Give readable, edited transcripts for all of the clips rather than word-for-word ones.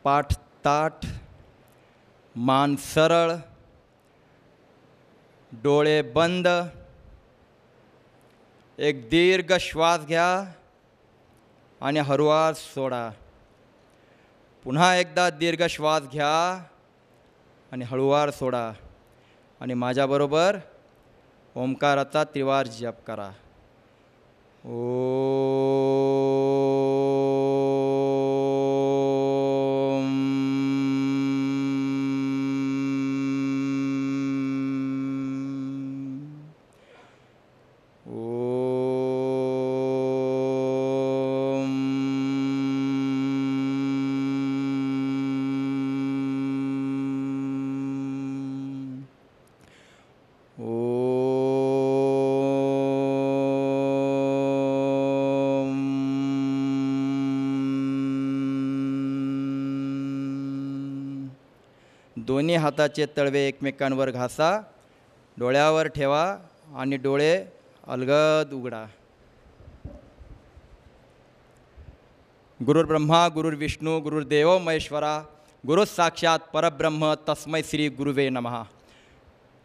पाठ ताठ, मान सरळ, डोळे बंद, एक दीर्घ श्वास घ्या आणि हळूवार सोडा. पुन्हा एकदा दीर्घ श्वास घ्या आणि हळूवार सोडा. आणि माझ्याबरोबर ओंकाराचा त्रिवार जप करा. दोन्ही हाताचे तळवे एकमेकांवर घासा, डोळ्यावर ठेवा आणि डोळे अलगद उघडा. गुरुर्ब्रह्मा गुरुर्विष्णू गुरुर्देव महेश्वरा, गुरु साक्षात परब्रह्म तस्मै श्री गुरुवे नमः.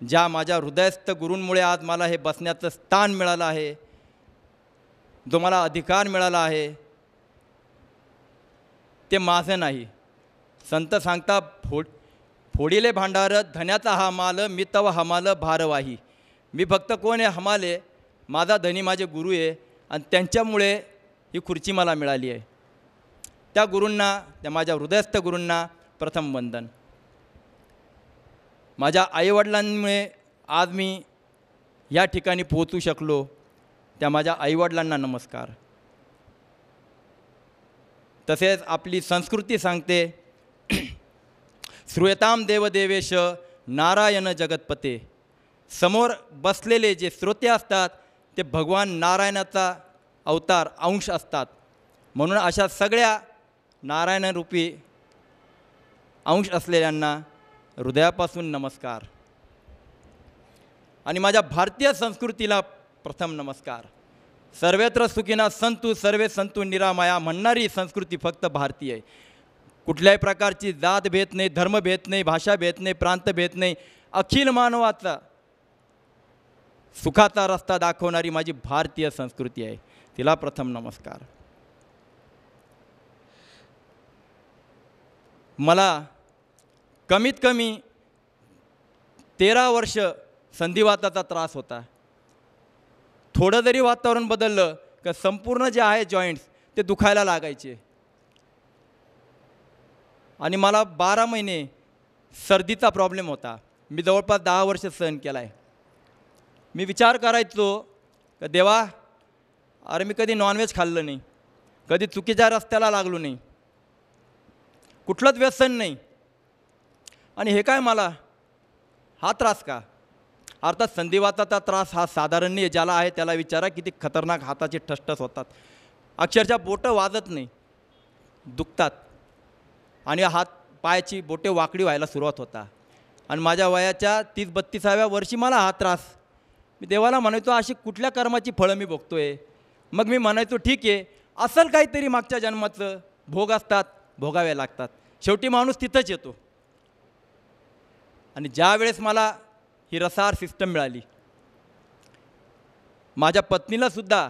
ज्या माझ्या हृदयस्थ गुरूंमुळे आज मला हे बसण्याचं स्थान मिळालं आहे, जो मला अधिकार मिळाला आहे, ते माझं नाही. संत सांगता फोडिले भांडार धन्याचा हा माल, मी तव हमाल भारवाही. मी फक्त कोण आहे? हमाले. माझा धनी माझे गुरु आहे आणि त्यांच्यामुळे ही खुर्ची मला मिळाली आहे. त्या गुरूंना, त्या माझ्या हृदयस्थ गुरूंना प्रथम वंदन. माझ्या आईवडिलांमुळे आज मी या ठिकाणी पोहोचू शकलो, त्या माझ्या आईवडिलांना नमस्कार. तसेच आपली संस्कृती सांगते, श्रूयताम देवदेवेश नारायण जगतपते. समोर बसलेले जे श्रोते असतात ते भगवान नारायणाचा अवतार अंश असतात. म्हणून अशा सगळ्या नारायणरूपी अंश असलेल्यांना हृदयापासून नमस्कार. आणि माझ्या भारतीय संस्कृतीला प्रथम नमस्कार. सर्वत्र सुखिना संतु सर्वे संतु निरामया म्हणणारी संस्कृती फक्त भारतीय आहे. कुठल्याही प्रकारची जात भेद नाही, धर्म भेद नाही, भाषा भेद नाही, प्रांत भेद नाही. अखिल मानवाचा सुखाचा रस्ता दाखवणारी माझी भारतीय संस्कृती आहे, तिला प्रथम नमस्कार. मला कमीत कमी 13 वर्ष संधिवाताचा त्रास होता. थोडं जरी वातावरण बदललं का संपूर्ण जे आहे जॉईंट्स ते दुखायला लागायचे. आणि मला 12 महिने सर्दीचा प्रॉब्लेम होता. मी जवळपास 10 वर्ष सहन केला आहे. मी विचार करायचो का देवा, अरे मी कधी नॉनव्हेज खाल्लं नाही, कधी चुकीच्या रस्त्याला लागलो नाही, कुठलंच व्यसन नाही, आणि हे काय मला हा त्रास का? अर्थात संधिवाताचा त्रास हा साधारण नाही. ज्याला आहे त्याला विचारा, किती खतरनाक हाताचे ठसठस होतात. अक्षरशः बोटं वाजत नाही, दुखतात. आणि हात पायाची बोटे वाकडी व्हायला सुरुवात होता. आणि माझ्या वयाच्या 30-32व्या वर्षी मला हा त्रास. मी देवाला म्हणायचो, अशी कुठल्या कर्माची फळं मी भोगतोय? मग मी म्हणायचो ठीक आहे, असेल काहीतरी मागच्या जन्माचं, भोग असतात, भोगावे लागतात. शेवटी माणूस तिथंच येतो. आणि ज्या वेळेस मला ही रसाहार सिस्टम मिळाली, माझ्या पत्नीलासुद्धा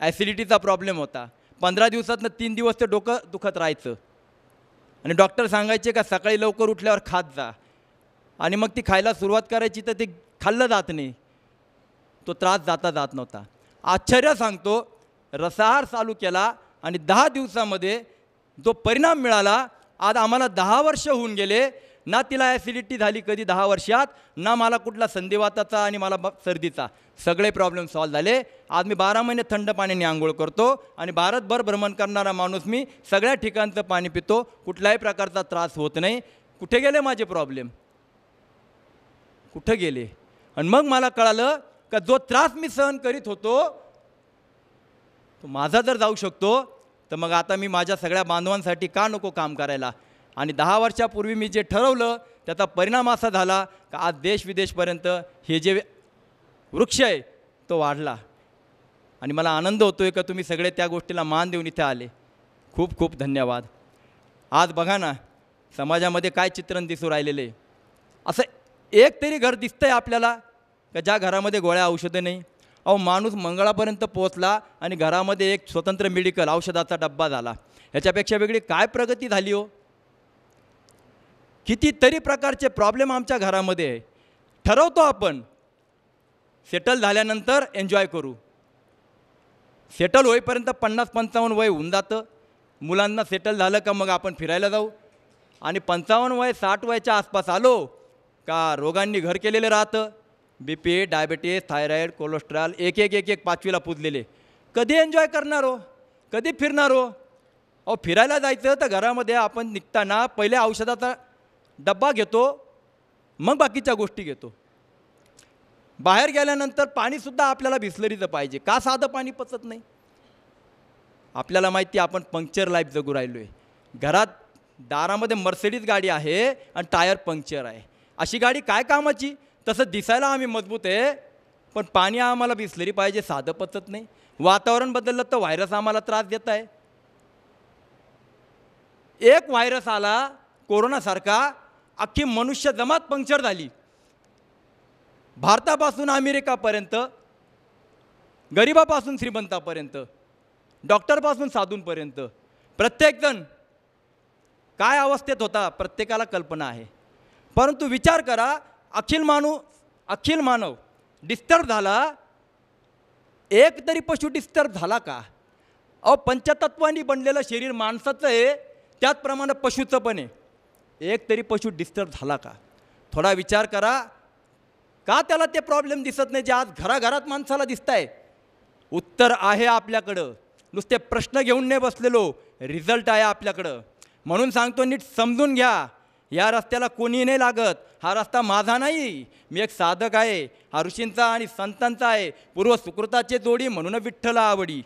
ॲसिडिटीचा प्रॉब्लेम होता. 15 दिवसातनं 3 दिवस ते डोकं दुखत राहायचं. आणि डॉक्टर सांगायचे का सकाळी लवकर उठल्यावर खात जा. आणि मग ती खायला सुरुवात करायची तर ते खाल्लं जात नाही, तो त्रास जात नव्हता. आश्चर्य सांगतो, रसाहार चालू केला आणि 10 दिवसामध्ये जो परिणाम मिळाला, आज आम्हाला 10 वर्ष होऊन गेले. ना तिला ॲसिडिटी झाली कधी 10 वर्षात, ना मला कुठला संधिवाताचा आणि मला सर्दीचा. सगळे प्रॉब्लेम सॉल्व झाले. आज मी 12 महिने थंड पाण्याने आंघोळ करतो आणि भारतभर भ्रमण करणारा माणूस मी. सगळ्या ठिकाणचं पाणी पितो, कुठल्याही प्रकारचा त्रास होत नाही. कुठे गेले माझे प्रॉब्लेम? कुठे गेले? आणि मग मला कळालं का जो त्रास मी सहन करीत होतो तो माझा जर जाऊ शकतो, तर मग आता मी माझ्या सगळ्या बांधवांसाठी का नको काम करायला? आणि 10 वर्षापूर्वी मी जे ठरवलं त्याचा परिणाम असा झाला का आज देश विदेशपर्यंत हे जे वृक्ष आहे तो वाढला. आणि मला आनंद होतो आहे का तुम्ही सगळे त्या गोष्टीला मान देऊन इथे आले. खूप खूप धन्यवाद. आज बघा ना समाजामध्ये काय चित्रण दिसू राहिलेलं आहे. असं एक तरी घर दिसतंय आपल्याला का ज्या घरामध्ये गोळ्या औषधं नाही. अहो माणूस मंगळापर्यंत पोहोचला आणि घरामध्ये एक स्वतंत्र मेडिकल औषधाचा डब्बा झाला. ह्याच्यापेक्षा वेगळी काय प्रगती झाली हो. कितीतरी प्रकारचे प्रॉब्लेम आमच्या घरामध्ये आहे. ठरवतो आपण सेटल झाल्यानंतर एन्जॉय करू. सेटल होईपर्यंत 50-55 वय होऊन जातं. मुलांना सेटल झालं का मग आपण फिरायला जाऊ. आणि 55 वय 60 वयाच्या आसपास आलो का रोगांनी घर केलेलं राहतं. BP, डायबिटीस, थायरॉईड, कोलेस्ट्रॉल एक एक एक एक 5वीला पुजलेले. कधी एन्जॉय करणार हो, कधी फिरणार हो. अहो फिरायला जायचं तर घरामध्ये आपण निघताना पहिले औषधाचा डब्बा घेतो, मग बाकीच्या गोष्टी घेतो. बाहेर गेल्यानंतर पाणीसुद्धा आपल्याला बिसलरीचं पाहिजे. का साधं पाणी पचत नाही. आपल्याला माहिती आपण पंक्चर लाईफ जगू राहिलो आहे. घरात दारामध्ये मर्सिडीज गाडी आहे आणि टायर पंक्चर आहे. अशी गाडी काय कामाची. तसं दिसायला आम्ही मजबूत आहे पण पाणी आम्हाला बिसलरी पाहिजे, साधं पचत नाही. वातावरण बदललं तर व्हायरस आम्हाला त्रास देत आहे. एक व्हायरस आला कोरोनासारखा, अख्खी मनुष्य जमात पंक्चर झाली. भारतापासून अमेरिकापर्यंत, गरिबापासून श्रीमंतापर्यंत, डॉक्टरपासून साधूंपर्यंत प्रत्येकजण काय अवस्थेत होता प्रत्येकाला कल्पना आहे. परंतु विचार करा अखिल मानव डिस्टर्ब झाला. एक तरी पशु डिस्टर्ब झाला का. अहो पंचतत्वांनी बनलेलं शरीर माणसाचं आहे, त्याचप्रमाणे पशुचं पण आहे. एक तरी पशु डिस्टर्ब झाला का. थोडा विचार करा. का त्याला ते प्रॉब्लेम दिसत नाही जे आज घराघरात माणसाला दिसत आहे. उत्तर आहे आपल्याकडं. नुसते प्रश्न घेऊन नाही बसलेलो, रिझल्ट आहे आपल्याकडं. म्हणून सांगतो नीट समजून घ्या. या रस्त्याला कोणी नाही लागत. हा रस्ता माझा नाही, मी एक साधक आहे. हा ऋषींचा आणि संतांचा आहे. पूर्व सुकृताचे जोडी म्हणून विठ्ठल आवडी.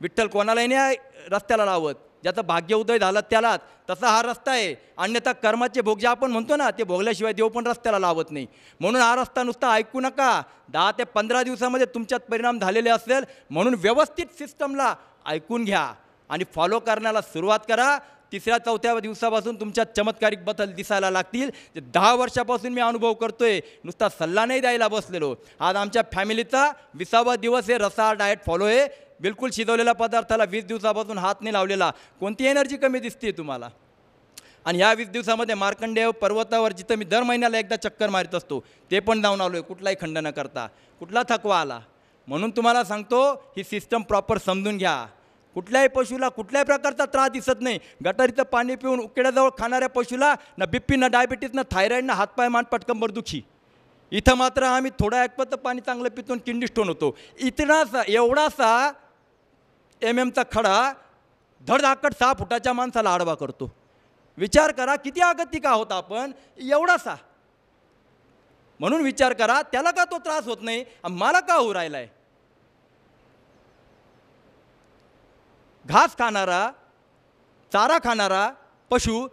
विठ्ठल कोणालाही नाही रस्त्याला लावत, ज्याचं भाग्य उदय झालं त्यालाच. तसा हा रस्ता आहे. अन्यथा कर्माचे भोग जे आपण म्हणतो ना, ते भोगल्याशिवाय देव पण रस्त्याला लावत नाही. म्हणून हा रस्ता नुसता ऐकू नका. 10 ते 15 दिवसामध्ये तुमच्यात परिणाम झालेले असेल. म्हणून व्यवस्थित सिस्टमला ऐकून घ्या आणि फॉलो करण्याला सुरुवात करा. 3-4 दिवसापासून तुमच्यात चमत्कारिक बदल दिसायला लागतील. 10 वर्षापासून मी अनुभव करतोय, नुसता सल्ला नाही द्यायला बसलेलो. आज आमच्या फॅमिलीचा 20वा दिवस आहे. रसाळ डाएट फॉलो आहे. बिलकुल शिजवलेल्या पदार्थाला 20 दिवसापासून हात नाही लावलेला. कोणती एनर्जी कमी दिसते तुम्हाला. आणि ह्या 20 दिवसामध्ये मार्कंडेय पर्वतावर जिथं मी दर महिन्याला एकदा चक्कर मारत असतो ते पण जाऊन आलो आहे, कुठलाही खंड न करता. कुठला थकवा आला. म्हणून तुम्हाला सांगतो ही सिस्टम प्रॉपर समजून घ्या. कुठल्याही पशुला कुठल्याही प्रकारचा त्रास दिसत नाही. गटारीचं पाणी पिऊन उकिड्याजवळ खाणाऱ्या पशुला ना BP ना डायबिटीस ना थायरॉईड ना हातपाय मान पटकंबर दुखी. इथं मात्र आम्ही थोडं ऐकपत पाणी चांगलं पितो किंडी स्टोन होतो. इतनासा एवढासा MMचा खडा धडधाकट 6 फुटाच्या माणसाला आडवा करतो. विचार करा किती आगतिक आहोत आपण. एवढासा. म्हणून विचार करा त्याला का तो त्रास होत नाही, मला का होऊ राहिला आहे. घास खाणारा, चारा खाणारा पशु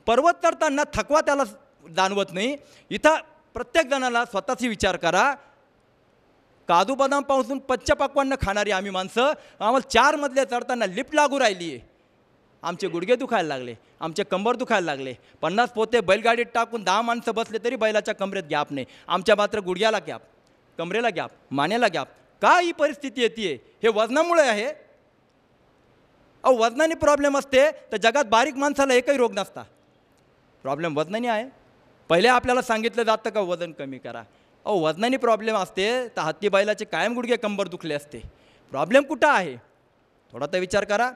पर्वत चढताना थकवा त्याला जाणवत नाही. इथं प्रत्येक जणाला स्वतःची विचार करा. काजू बदाम पासून पंचपक्वान्न खाणारी आम्ही माणसं, आम्हाला 4 मजले चढताना लिफ्ट लागू राहिली आहे. आमचे गुडघे दुखायला लागले, आमचे कंबर दुखायला लागले. 50 पोते बैलगाडीत टाकून 10 माणसं बसले तरी बैलाच्या कमरेत गॅप नाही. आमच्या मात्र गुडघ्याला गॅप, कमरेला गॅप, मानेला गॅप. का ही परिस्थिती येते. हे वजनामुळे आहे. अहो वजनाने प्रॉब्लेम असते तर जगात बारीक माणसाला एकही रोग नसता. प्रॉब्लेम वजनाने आहे. पहिले आपल्याला सांगितलं जातं का वजन कमी करा. अहो वजनाने प्रॉब्लेम असते तर हत्ती बैलाचे कायम गुडघे कंबर दुखले असते. प्रॉब्लेम कुठं आहे थोडा तर विचार करा.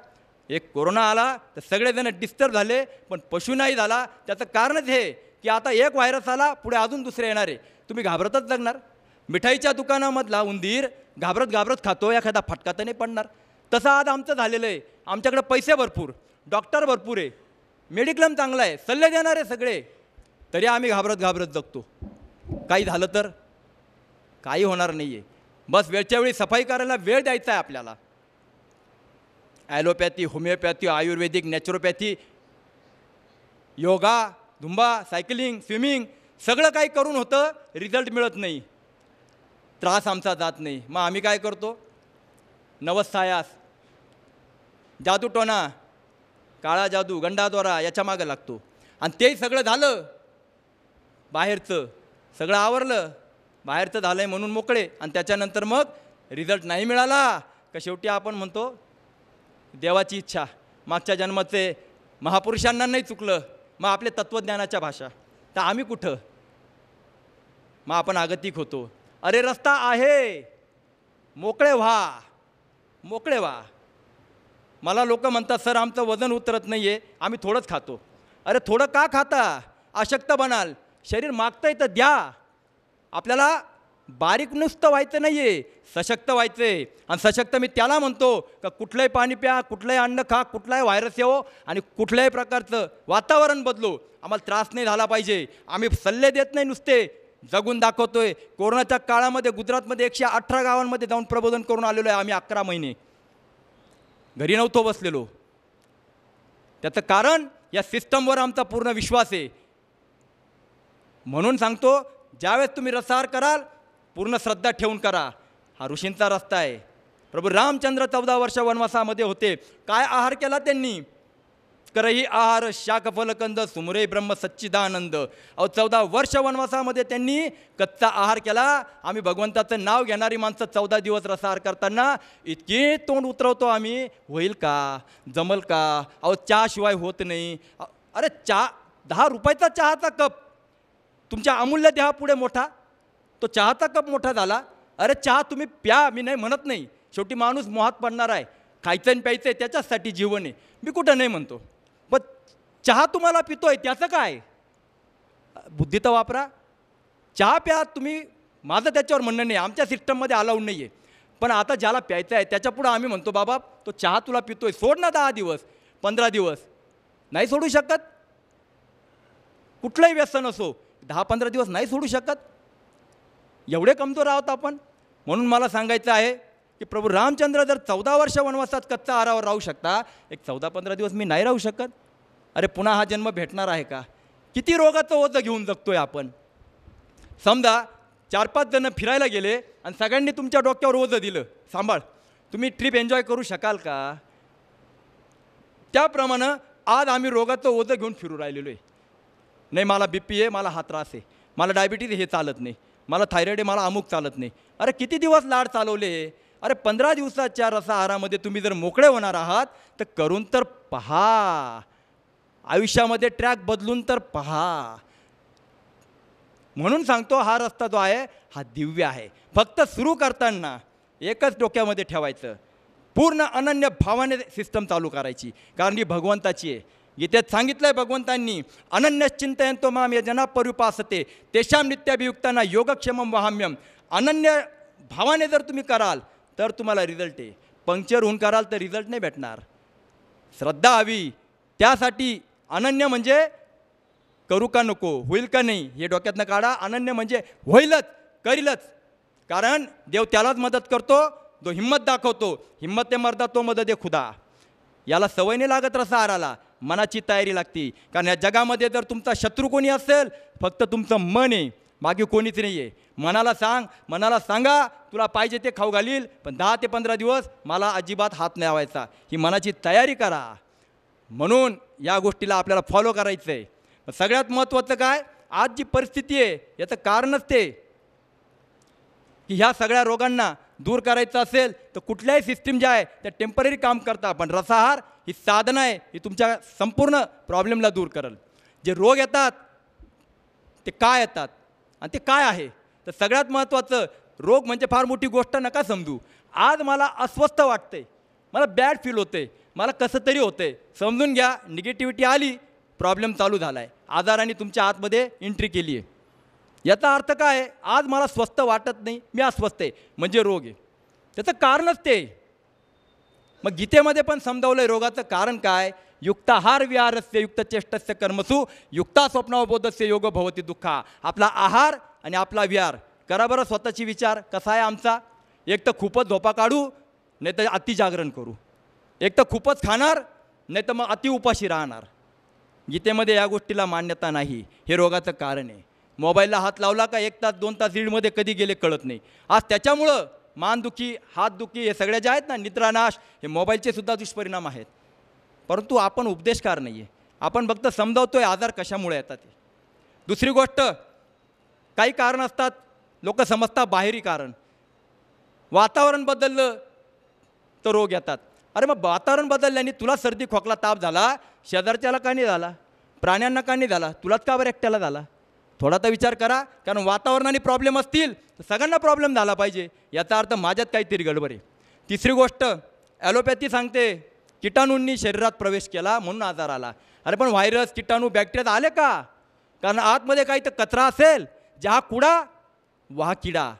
एक कोरोना आला तर सगळेजण डिस्टर्ब झाले पण पशु नाही झाला. त्याचं कारणच हे की आता एक व्हायरस आला, पुढे अजून दुसरे येणार आहे. तुम्ही घाबरतच जगणार. मिठाईच्या दुकानामधला उंदीर घाबरत घाबरत खातो, एखादा फटका तर नाही पडणार. तसं आज आमचं झालेलं आहे. आमच्याकडे पैसे भरपूर, डॉक्टर भरपूर आहे, मेडिक्लेम चांगला आहे, सल्ले देणारे सगळे, तरी आम्ही घाबरत घाबरत जगतो. काही झालं तर काही होणार नाही आहे. बस वेळच्या वेळी सफाई करायला वेळ द्यायचा आहे आपल्याला. Allopathy, homeopathy, ayurvedic, naturopathy, yoga, zumba, cycling, swimming सगळं काही करून होतं, रिझल्ट मिळत नाही. त्रास आमचा जात नाही. मग आम्ही काय करतो. नवस सायास, जादूटोना, काळा जादू, गंडाद्वारा याच्या मागं लागतो. आणि तेही सगळं झालं, बाहेरचं सगळं आवरलं, बाहेरचं झालं आहे म्हणून मोकळे, आणि त्याच्यानंतर मग रिझल्ट नाही मिळाला का शेवटी आपण म्हणतो देवाची इच्छा, मागच्या जन्माचे महापुरुषांना नाही चुकलं, मग आपले तत्त्वज्ञानाच्या भाषा, तर आम्ही कुठं, मग आपण आगतिक होतो. अरे रस्ता आहे, मोकळे व्हा, मोकळे व्हा. मला लोक म्हणतात सर आमचं वजन उतरत नाही आहे, आम्ही थोडंच खातो. अरे थोडं का खाता, अशक्त बनाल. शरीर मागतंय तर द्या. आपल्याला बारीक नुसतं व्हायचं नाही आहे, सशक्त व्हायचं आहे. आणि सशक्त मी त्याला म्हणतो का कुठलंही पाणी प्या, कुठलंही अन्न खा, कुठलाही व्हायरस येवो आणि कुठल्याही प्रकारचं वातावरण बदलो, आम्हाला त्रास नाही झाला पाहिजे. आम्ही सल्ले देत नाही, नुसते जगून दाखवतोय. कोरोनाच्या काळामध्ये गुजरातमध्ये 118 गावांमध्ये जाऊन प्रबोधन करून आलेलो आहे आम्ही. 11 महिने घरी नव्हतो बसलेलो. त्याचं कारण या सिस्टमवर आमचा पूर्ण विश्वास आहे. म्हणून सांगतो, ज्यावेळेस तुम्ही रसाहार कराल पूर्ण श्रद्धा ठेवून करा. हा ऋषींचा रस्ता आहे. प्रभू रामचंद्र 14 वर्ष वनवासामध्ये होते. काय आहार केला त्यांनी? करही आहार शाकफलकंद सुमरे ब्रह्म सच्चिदानंद. 14 वर्ष वनवासामध्ये त्यांनी कच्चा आहार केला. आम्ही भगवंताचं नाव घेणारी माणसं 14 दिवस रसाहार करताना इतके तोंड उतरवतो आम्ही, होईल का, जमल का, चहाशिवाय होत नाही. अरे चहा, 10 रुपयाचा चहाचा कप तुमच्या अमूल्य देहापुढे मोठा, तो चहाचा कप मोठा झाला. अरे चहा तुम्ही प्या, मी नाही म्हणत नाही. शेवटी माणूस मोहात पडणार आहे, खायचं आणि प्यायचं आहे, त्याच्याचसाठी जीवन आहे, मी कुठं नाही म्हणतो. पण चहा तुम्हाला पितोय त्याचं काय, बुद्धी तर वापरा. चहा प्या तुम्ही, माझं त्याच्यावर म्हणणं नाही, आमच्या सिस्टममध्ये अलाउड नाही आहे. पण आता ज्याला प्यायचं आहे त्याच्यापुढं आम्ही म्हणतो बाबा तो चहा तुला पितोय, सोड ना 10 दिवस 15 दिवस. नाही सोडू शकत, कुठलंही व्यसन असो 10-15 दिवस नाही सोडू शकत. एवढे कमजोर आहोत आपण. म्हणून मला सांगायचं आहे की प्रभू रामचंद्र जर 14 वर्ष वनवासात कच्चा आहारावर राहू शकता, एक 14-15 दिवस मी नाही राहू शकत. अरे पुन्हा हा जन्म भेटणार आहे का? किती रोगाचं ओझं घेऊन जगतोय आपण. समजा 4-5 जण फिरायला गेले आणि सगळ्यांनी तुमच्या डोक्यावर ओझं दिलं, सांभाळ, तुम्ही ट्रिप एन्जॉय करू शकाल का? त्याप्रमाणे आज आम्ही रोगाचं ओझं घेऊन फिरू राहिलेलो आहे. नाही मला BP आहे, मला हा त्रास आहे, मला डायबिटीज, हे चालत नाही, मला थायरॉईड आहे, मला अमुक चालत नाही. अरे किती दिवस लाड चालवले. अरे 15 दिवसाच्या रसाहारामध्ये तुम्ही जर मोकळे होणार आहात तर करून तर पहा, आयुष्यामध्ये ट्रॅक बदलून तर पहा. म्हणून सांगतो हा रस्ता जो आहे हा दिव्य आहे. फक्त सुरू करताना एकच डोक्यामध्ये ठेवायचं, पूर्ण अनन्य भावाने सिस्टम चालू करायची, कारण ही भगवंताची आहे. गीतेत सांगितलं आहे भगवंतांनी, अनन्यश्चिंतयन्तो माम ये जना पर्युपासते तेषां नित्याभियुक्ताना योगक्षेमम वहाम्यम. अनन्य भावाने जर तुम्ही कराल तर तुम्हाला रिझल्ट आहे. पंक्चर होऊन कराल तर रिझल्ट नाही भेटणार. श्रद्धा हवी. त्यासाठी अनन्य म्हणजे करू का नको, होईल का नाही, हे डोक्यातनं काढा. अनन्य म्हणजे होईलच, करीलच. कारण देव त्यालाच मदत करतो जो हिम्मत दाखवतो. हिम्मत ते मर्दा तो मदत आहे खुदा. याला सवय नाही लागत रसाहाराला, मनाची तयारी लागते. कारण या जगामध्ये जर तुमचा शत्रू कोणी असेल, फक्त तुमचं मन आहे, बाकी कोणीच नाही आहे. मनाला सांग, मनाला सांगा तुला पाहिजे ते खाऊ घालील, पण 10 ते 15 दिवस मला अजिबात हात नाही लावायचा. ही मनाची तयारी करा. म्हणून या गोष्टीला आपल्याला फॉलो करायचं आहे. सगळ्यात महत्त्वाचं काय, आज जी परिस्थिती आहे याचं कारणच ते की ह्या सगळ्या रोगांना दूर करायचं असेल तर कुठल्याही सिस्टीम ज्या आहे त्या टेम्पररी काम करता, पण रसाहार ही साधना आहे, ही तुमच्या संपूर्ण प्रॉब्लेमला दूर करेल. जे रोग येतात ते काय येतात आणि ते काय आहे, तर सगळ्यात महत्त्वाचं, रोग म्हणजे फार मोठी गोष्ट नका समजू. आज मला अस्वस्थ वाटते, मला बॅड फील होते, मला कसं तरी होते, समजून घ्या. निगेटिव्हिटी आली, प्रॉब्लेम चालू झाला आहे, आजाराने तुमच्या आतमध्ये एंट्री केली आहे. याचा अर्थ काय आहे, आज मला स्वस्थ वाटत नाही, मी अस्वस्थ आहे, म्हणजे रोग आहे. त्याचं कारणच ते. मग गीतेमध्ये पण समजावलं आहे रोगाचं कारण काय. युक्ताहार विहारस्य युक्तचेष्टस्य कर्मसु युक्ता स्वप्नावबोधस्य योग भवती दुःखा. आपला आहार आणि आपला विहार करा बरं स्वतःची विचार कसा आहे आमचा. एक तर खूपच झोपा काढू, नाही तर अति जागरण करू. एक तर खूपच खाणार, नाही तर मग अति उपाशी राहणार. गीतेमध्ये या गोष्टीला मान्यता नाही. हे रोगाचं कारण आहे. मोबाईलला हात लावला का 1 तास 2 तास रीडमध्ये कधी गेले कळत नाही. आज त्याच्यामुळं मानदुखी, हातदुखी, हे सगळ्या ज्या आहेत ना, निद्रानाश, हे मोबाईलचे सुद्धा दुष्परिणाम आहेत. परंतु आपण उपदेशकार नाही आहे. आपण फक्त समजावतो आहे आजार कशामुळे येतात ते. दुसरी गोष्ट, काही कारण असतात, लोक समजतात बाहेरी कारण. वातावरण बदललं तर रोग येतात. अरे मग वातावरण बदलल्याने तुला सर्दी खोकला ताप झाला, शेजारच्याला का नाही झाला, प्राण्यांना का नाही झाला, तुलाच का बरं एकट्याला झाला? थोडा तर विचार करा. कारण वातावरणाने प्रॉब्लेम असतील तर सगळ्यांना प्रॉब्लेम झाला पाहिजे, याचा अर्थ माझ्यात काहीतरी गडबड आहे. तिसरी गोष्ट, ॲलोपॅथी सांगते किटाणूंनी शरीरात प्रवेश केला म्हणून आजार आला. अरे पण व्हायरस, किटाणू, बॅक्टेरिया आले का? कारण आतमध्ये काही तर कचरा असेल, जहा कुडा वहा किडा.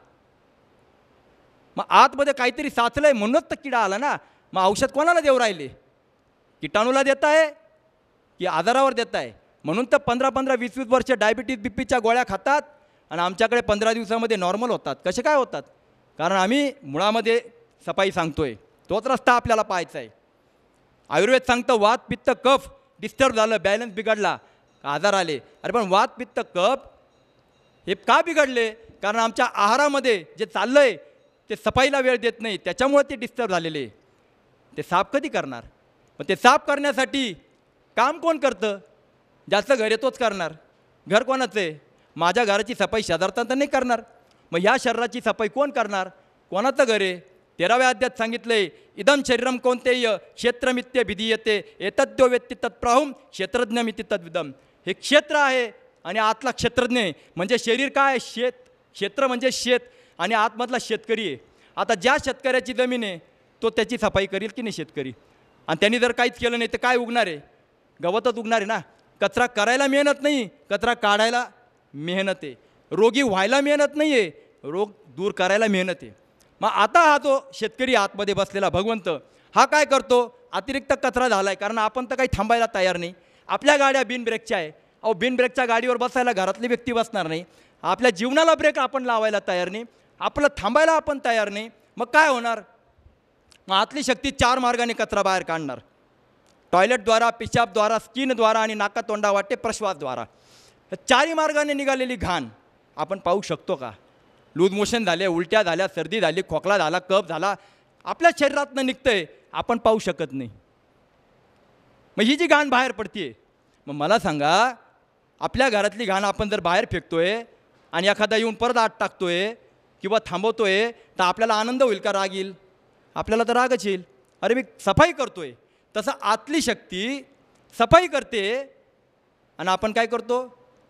मग आतमध्ये काहीतरी साचलं आहे म्हणूनच तर किडा आला ना. मग औषध कोणाला देऊ राहिले? किटाणूला देत आहे की आजारावर देत आहे? म्हणून तर 15-15, 20-20 वर्ष डायबिटीज बीपीच्या गोळ्या खातात आणि आमच्याकडे 15 दिवसामध्ये नॉर्मल होतात. कसे काय होतात? कारण आम्ही मुळामध्ये सफाई सांगतोय, तोच रस्ता आपल्याला पाहायचा आहे. आयुर्वेद सांगतं वात पित्त कफ डिस्टर्ब झालं, बॅलन्स बिघडला, आजार आले. अरे पण वात पित्त कफ हे का बिघडले? कारण आमच्या आहारामध्ये जे चाललं आहे ते सफाईला वेळ देत नाही, त्याच्यामुळे ते डिस्टर्ब झालेले. ते साफ कधी करणार? पण ते साफ करण्यासाठी काम कोण करतं? ज्याचं घर आहे तोच करणार. घर कोणाचं आहे? माझ्या घराची सफाई शेजारचा तर नाही करणार. मग ह्या शरीराची सफाई कोण करणार? कोणाचं घर आहे? 13व्या अध्यायात सांगितलं आहे, इदम शरीरम कौंतेय क्षेत्रमित्य भिधीयते एतद्यो वेत्ति तत्प्राहुम क्षेत्रज्ञमिति तद्विदम. हे क्षेत्र आहे आणि आतला क्षेत्रज्ञ आहे. म्हणजे शरीर काय? शेत. क्षेत्र म्हणजे शेत आणि आतमधला शेतकरी आहे. आता ज्या शेतकऱ्याची जमीन आहे तो त्याची सफाई करेल की नाही शेतकरी? आणि त्यांनी जर काहीच केलं नाही तर काय उगणार आहे? गवतच उगणार आहे ना. कचरा करायला मेहनत नाही, कचरा काढायला मेहनत आहे. रोगी व्हायला मेहनत नाही आहे, रोग दूर करायला मेहनत आहे. मग आता हा जो शेतकरी आतमध्ये बसलेला भगवंत, हा काय करतो? अतिरिक्त कचरा झाला आहे. कारण आपण तर काही थांबायला तयार नाही. आपल्या गाड्या बिन ब्रेकच्या आहे. अहो बिन ब्रेकच्या गाडीवर बसायला घरातली व्यक्ती बसणार नाही. आपल्या जीवनाला ब्रेक आपण लावायला तयार नाही, आपलं थांबायला आपण तयार नाही. मग काय होणार? मग आतली शक्ती 4 मार्गाने कचरा बाहेर काढणार. टॉयलेटद्वारा, पिशाबद्वारा, स्किनद्वारा आणि नाकातोंडा वाटे प्रश्वासद्वारा. 4ही मार्गाने निघालेली घाण आपण पाहू शकतो का? लूज मोशन झाले, उलट्या झाल्या, सर्दी झाली, खोकला झाला, कफ झाला, आपल्या शरीरातनं निघतंय, आपण पाहू शकत नाही. मग ही जी घाण बाहेर पडते, मग मला सांगा, आपल्या घरातली घाण आपण जर बाहेर फेकतोय आणि एखादा येऊन परत आत टाकतोय किंवा थांबवतोय तर आपल्याला आनंद होईल का राग येईल? आपल्याला तर रागच येईल. अरे मी सफाई करतोय. तसं आतली शक्ती सफाई करते आणि आपण काय करतो?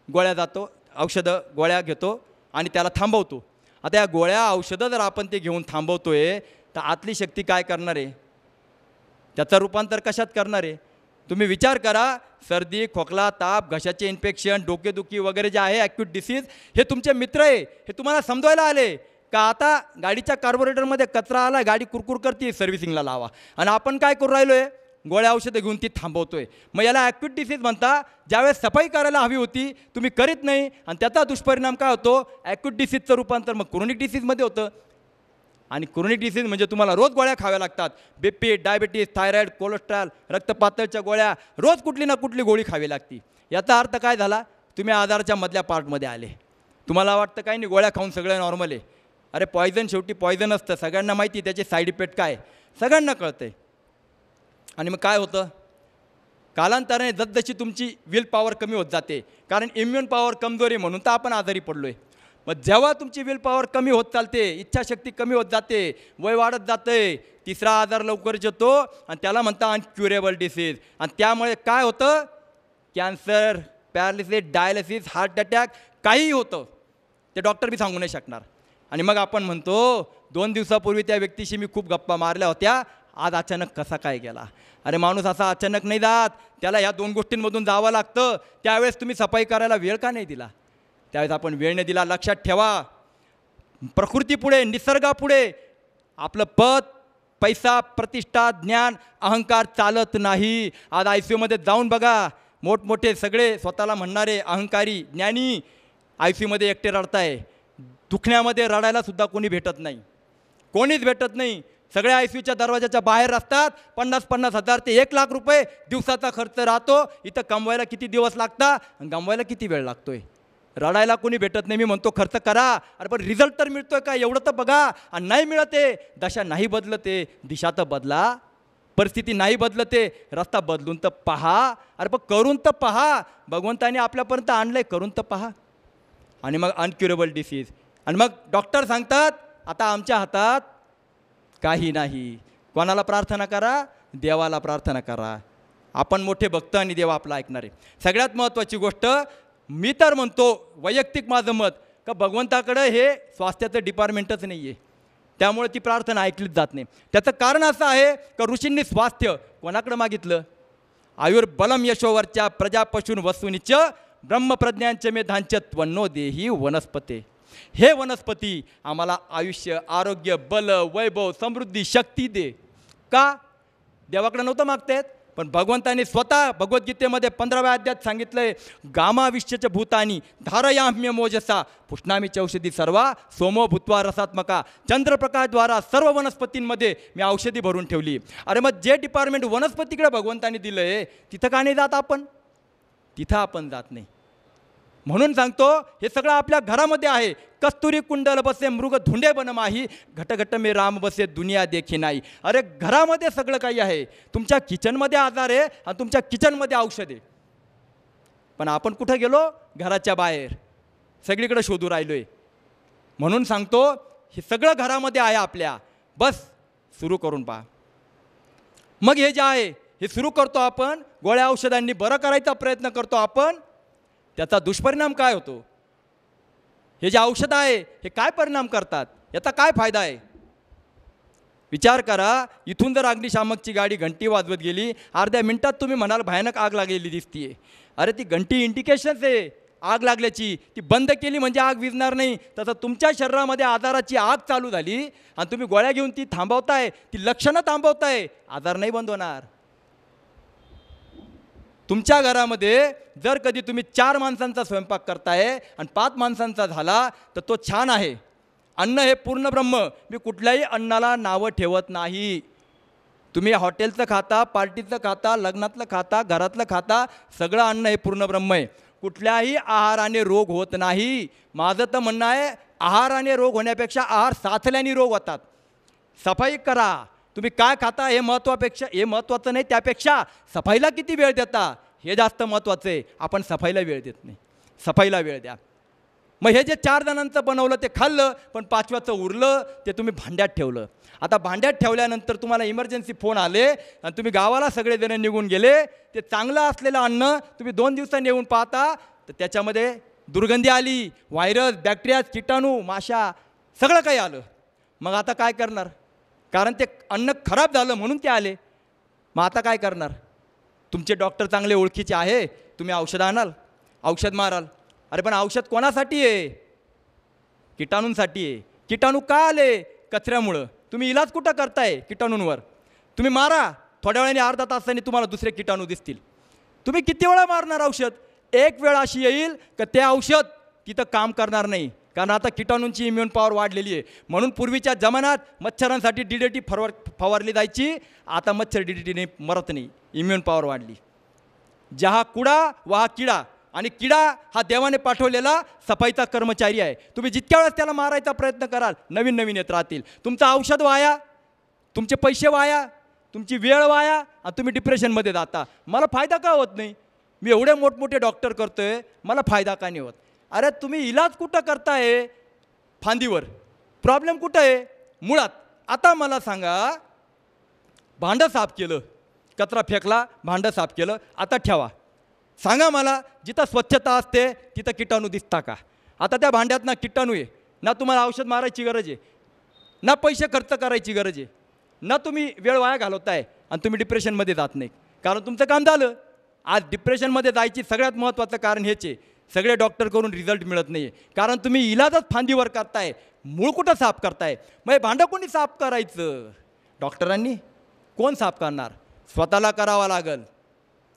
गोळ्या जातो, औषधं गोळ्या घेतो आणि त्याला थांबवतो. आता या गोळ्या औषधं जर आपण ते घेऊन थांबवतोय तर आतली शक्ती काय करणार आहे? त्याचं रूपांतर कशात करणार आहे? तुम्ही विचार करा. सर्दी, खोकला, ताप, घशाचे इन्फेक्शन, डोकेदुखी वगैरे जे आहे ॲक्यूट डिसीज, हे तुमचे मित्र आहे. हे तुम्हाला समजवायला आले का आता गाडीच्या कार्बोरेटरमध्ये कचरा आला, गाडी कुरकुर करते, सर्व्हिसिंगला लावा. आणि आपण काय करू राहिलो आहे? गोळ्या औषधं घेऊन ती थांबवतोय. मग याला ॲक्यूट डिसीज म्हणता. ज्यावेळेस सफाई करायला हवी होती तुम्ही करीत नाही आणि त्याचा दुष्परिणाम काय होतो? ॲक्यूट डिसीजचं रूपांतर मग क्रोनिक डिसीजमध्ये होतं. आणि क्रोनिक डिसीज म्हणजे तुम्हाला रोज गोळ्या खाव्या लागतात. बीपी, डायबिटीज, थायरॉईड, कोलेस्ट्रॉल, रक्तपातळच्या गोळ्या, रोज कुठली ना कुठली गोळी खावी लागती. याचा अर्थ काय झाला? तुम्ही आजाराच्या मधल्या पार्टमध्ये आले. तुम्हाला वाटतं काय नाही, गोळ्या खाऊन सगळं नॉर्मल आहे. अरे पॉयझन शेवटी पॉयझन असतं. सगळ्यांना माहिती त्याचे साईड इफेक्ट काय, सगळ्यांना कळतं आहे. आणि मग काय होतं? कालांतराने जसजशी तुमची विल पॉवर कमी होत जाते, कारण इम्युन पॉवर कमजोरी म्हणून तर आपण आजारी पडलो आहे. मग जेव्हा तुमची विल पॉवर कमी होत चालते, इच्छाशक्ती कमी होत जाते, वय वाढत जातं, तिसरा आजार लवकरच येतो आणि त्याला म्हणता अनक्युरेबल डिसीज. आणि त्यामुळे काय होतं? Cancer, paralysis, dialysis, heart attack, काहीही होतं. ते डॉक्टर बी सांगू नाही शकणार. आणि मग आपण म्हणतो 2 दिवसापूर्वी त्या व्यक्तीशी मी खूप गप्पा मारल्या होत्या, आज अचानक कसा काय गेला? अरे माणूस असा अचानक नाही जात, त्याला ह्या 2 गोष्टींमधून जावं लागतं. त्यावेळेस तुम्ही सफाई करायला वेळ का नाही दिला? त्यावेळेस आपण वेळ नाही दिला. लक्षात ठेवा, प्रकृतीपुढे, निसर्गापुढे आपलं पद, पैसा, प्रतिष्ठा, ज्ञान, अहंकार चालत नाही. आज ICUमध्ये जाऊन बघा, मोठमोठे सगळे स्वतःला म्हणणारे अहंकारी ज्ञानी ICUमध्ये एकटे रडताय. दुखण्यामध्ये रडायलासुद्धा कोणी भेटत नाही, कोणीच भेटत नाही. सगळ्या ICUच्या दरवाजाच्या बाहेर असतात. 50-50 हजार ते 1 लाख रुपये दिवसाचा खर्च राहतो. इथं कमवायला किती दिवस लागतात आणि गमवायला किती वेळ लागतोय? रडायला कोणी भेटत नाही. मी म्हणतो खर्च करा, अरे पण रिझल्ट तर मिळतोय का एवढं तर बघा. आणि नाही मिळत आहे, दशा नाही बदलते, दिशा तर बदला परिस्थिती नाही बदलते, रस्ता बदलून तर पहा. अरे पण करून तर पहा. भगवंताने आपल्यापर्यंत आणलं आहे, करून तर पहा. आणि मग अनक्युरेबल डिसीज. आणि मग डॉक्टर सांगतात आता आमच्या हातात काही नाही. कोणाला प्रार्थना करा? देवाला प्रार्थना करा. आपण मोठे भक्त आणि देव आपला ऐकणारे. सगळ्यात महत्त्वाची गोष्ट मी तर म्हणतो, वैयक्तिक माझं मत, का भगवंताकडं हे स्वास्थ्याचं डिपार्टमेंटच नाही आहे. त्यामुळे ती प्रार्थना ऐकलीच जात नाही. त्याचं कारण असं आहे का ऋषींनी स्वास्थ्य कोणाकडं मागितलं? आयुर्बलम यशोवरच्या प्रजा पशून वसूनीच ब्रह्मप्रज्ञांचे मेधांच त्वन्नो देही वनस्पते. हे वनस्पती आम्हाला आयुष्य, आरोग्य, बल, वैभव, समृद्धी, शक्ती दे. का? देवाकडे नव्हतं मागतायत, पण भगवंताने स्वतः भगवद्गीतेमध्ये 15व्या अध्यायात सांगितलंय, गामाविश्यच भूतानी धारयाम्य मोजसा पुष्णामी औषधी सर्वा सोमो भूत्वा रसात्मका. चंद्रप्रकाशद्वारा सर्व वनस्पतींमध्ये मी औषधी भरून ठेवली. अरे मग जे डिपार्टमेंट वनस्पतीकडे भगवंताने दिलं आहे तिथं का नाही जात आपण? तिथं आपण जात नाही. म्हणून सांगतो हे सगळं आपल्या घरामध्ये आहे. कस्तुरी कुंडल बसे मृग धुंडे बनमाही घटघट मे राम बसे दुनिया देखी नाही. अरे घरामध्ये सगळं काही आहे. तुमच्या किचनमध्ये आजार आहे आणि तुमच्या किचनमध्ये औषध आहे. पण आपण कुठं गेलो? घराच्या बाहेर सगळीकडे शोधू राहिलो आहे. म्हणून सांगतो हे सगळं घरामध्ये आहे आपल्या. बस सुरू करून पहा. मग हे जे आहे हे सुरू करतो आपण, गोळ्या औषधांनी बरं करायचा प्रयत्न करतो आपण. त्याचा दुष्परिणाम काय होतो? हे जे औषध आहे हे काय परिणाम करतात? याचा काय फायदा आहे? विचार करा. इथून जर अग्निशामकची गाडी घंटी वाजवत गेली, अर्ध्या मिनिटात तुम्ही म्हणाल भयानक आग लागलेली दिसतीये. अरे ती घंटी इंडिकेशन्स आहे आग लागल्याची. ती बंद केली म्हणजे आग विझणार नाही. तसं तुमच्या शरीरामध्ये आजाराची आग चालू झाली आणि तुम्ही गोळ्या घेऊन ती थांबवताय, ती लक्षणं थांबवताय, आजार नाही बंद होणार. तुमच्या घरामध्ये जर कधी तुम्ही 4 माणसांचा स्वयंपाक करताय आणि 5 माणसांचा झाला तर तो छान आहे. अन्न हे पूर्ण ब्रह्म. मी कुठल्याही अन्नाला नावं ठेवत नाही. तुम्ही हॉटेलचं खाता, पार्टीचं खाता, लग्नातलं खाता, घरातलं खाता, सगळं अन्न हे पूर्ण ब्रह्म आहे. कुठल्याही आहाराने रोग होत नाही. माझं तर म्हणणं आहे आहाराने रोग होण्यापेक्षा आहार साचल्याने रोग होतात. सफाई करा. तुम्ही काय खाता हे महत्त्वापेक्षा हे महत्त्वाचं नाही, त्यापेक्षा सफाईला किती वेळ देता हे जास्त महत्त्वाचं आहे. आपण सफाईला वेळ देत नाही. सफाईला वेळ द्या. मग हे जे 4 जणांचं बनवलं ते खाल्लं, पण 5व्याचं उरलं ते तुम्ही भांड्यात ठेवलं. आता भांड्यात ठेवल्यानंतर तुम्हाला इमर्जन्सी फोन आले आणि तुम्ही गावाला सगळेजण निघून गेले. ते चांगलं असलेलं अन्न तुम्ही 2 दिवसांनी येऊन पाहता तर त्याच्यामध्ये दुर्गंधी आली, व्हायरस, बॅक्टेरिया, किटाणू, माशा सगळं काही आलं. मग आता काय करणार? कारण ते अन्न खराब झालं म्हणून ते आले. मग आता काय करणार? तुमचे डॉक्टर चांगले ओळखीचे आहे, तुम्ही औषध आणाल, औषध माराल. अरे पण औषध कोणासाठी आहे? किटाणूंसाठी आहे. किटाणू का आले? कचऱ्यामुळं. तुम्ही इलाज कुठं करताय किटाणूंवर? तुम्ही मारा, थोड्या वेळाने अर्धा तासाने तुम्हाला दुसरे किटाणू दिसतील. तुम्ही किती वेळा मारणार औषध? एक वेळ अशी येईल का ते औषध तिथं काम करणार नाही. कारण आता किटाणूंची इम्युन पॉवर वाढलेली आहे. म्हणून पूर्वीच्या जमान्यात मच्छरांसाठी DDT फवारली जायची. आता मच्छर DDTने मरत नाही, इम्युन पॉवर वाढली. जहा कुडा वहा किडा. आणि किडा हा देवाने पाठवलेला सफाईचा कर्मचारी आहे. तुम्ही जितक्या वेळेस त्याला मारायचा प्रयत्न कराल नवीन नवीन येत राहतील. तुमचं औषध वाया, तुमचे पैसे वाया, तुमची वेळ वाया आणि तुम्ही डिप्रेशनमध्ये जाता. मला फायदा का होत नाही? मी एवढे मोठमोठे डॉक्टर करतोय, मला फायदा का नाही होत? अरे तुम्ही इलाज कुठं करताय? फांदीवर. प्रॉब्लेम कुठं आहे? मुळात. आता मला सांगा, भांडं साफ केलं, कचरा फेकला, भांडं साफ केलं, आता ठेवा. सांगा मला, जिथं स्वच्छता असते तिथं किटाणू दिसता का? आता त्या भांड्यात ना किटाणू आहे, ना तुम्हाला औषध मारायची गरज आहे, ना पैसे खर्च करायची गरज आहे, ना तुम्ही वेळ वाया घालवताय आणि तुम्ही डिप्रेशनमध्ये जात नाही. कारण तुमचं काम झालं. आज डिप्रेशनमध्ये जायची सगळ्यात महत्त्वाचं कारण हेच आहे. सगळे डॉक्टर करून रिझल्ट मिळत नाही आहे. कारण तुम्ही इलाजच फांदीवर करताय, मूळ कुठं साफ करताय? मग हे भांडं कोणी साफ करायचं? डॉक्टरांनी? कोण साफ करणार? स्वतःला करावा लागल.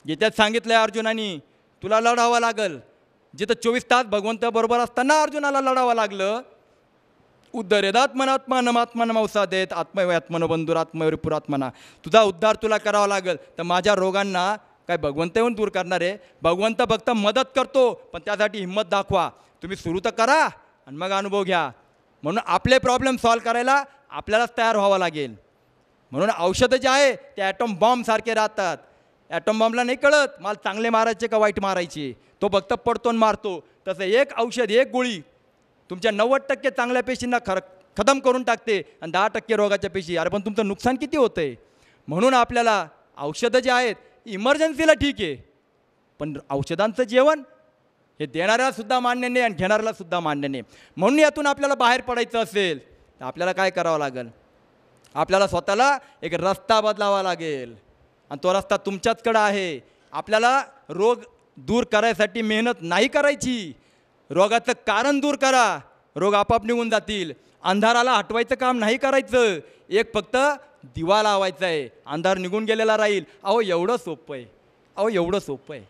गीतेत सांगितलं आहे अर्जुनानी, तुला लढावं लागल. जिथं 24 तास भगवंत बरोबर असताना अर्जुनाला लढावं लागलं. उद्धरेदात्मनात्मानमात्मनमौसा देत आत्मवयात्मन बंधुरात्मवरिपुरात्मना. तुझा उद्धार तुला करावा लागल. तर माझ्या रोगांना काय भगवंत येऊन दूर करणार आहे? भगवंत फक्त मदत करतो, पण त्यासाठी हिंमत दाखवा. तुम्ही सुरू तर करा आणि मग अनुभव घ्या. म्हणून आपले प्रॉब्लेम सॉल्व करायला आपल्यालाच तयार व्हावं लागेल. म्हणून औषधं जे आहे ते ॲटॉम बॉम्बसारखे राहतात. ॲटॉम बॉम्बला नाही कळत मला चांगले मारायचे का वाईट मारायचे, तो फक्त पडतो आणि मारतो. तसं एक औषध, एक गोळी तुमच्या 90% चांगल्या पेशींना खतम करून टाकते आणि 10% रोगाच्या पेशी. अरे पण तुमचं नुकसान किती होतं आहे. म्हणून आपल्याला औषधं जे आहेत इमर्जन्सीला ठीक आहे, पण औषधांचं जेवण हे देणाऱ्यालासुद्धा मान्य नाही आणि घेणाऱ्यालासुद्धा मान्य नाही. म्हणून यातून आपल्याला बाहेर पडायचं असेल तर आपल्याला काय करावं लागेल, आपल्याला स्वतःला एक रस्ता बदलावा लागेल आणि तो रस्ता तुमच्याचकडं आहे. आपल्याला रोग दूर करायसाठी मेहनत नाही करायची, रोगाचं कारण दूर करा, रोग आपाप निघून जातील. अंधाराला हटवायचं काम नाही करायचं, एक फक्त दिवा लावायचा आहे, अंधार निघून गेलेला राहील. अहो एवढं सोपं आहे, अहो एवढं सोपं आहे.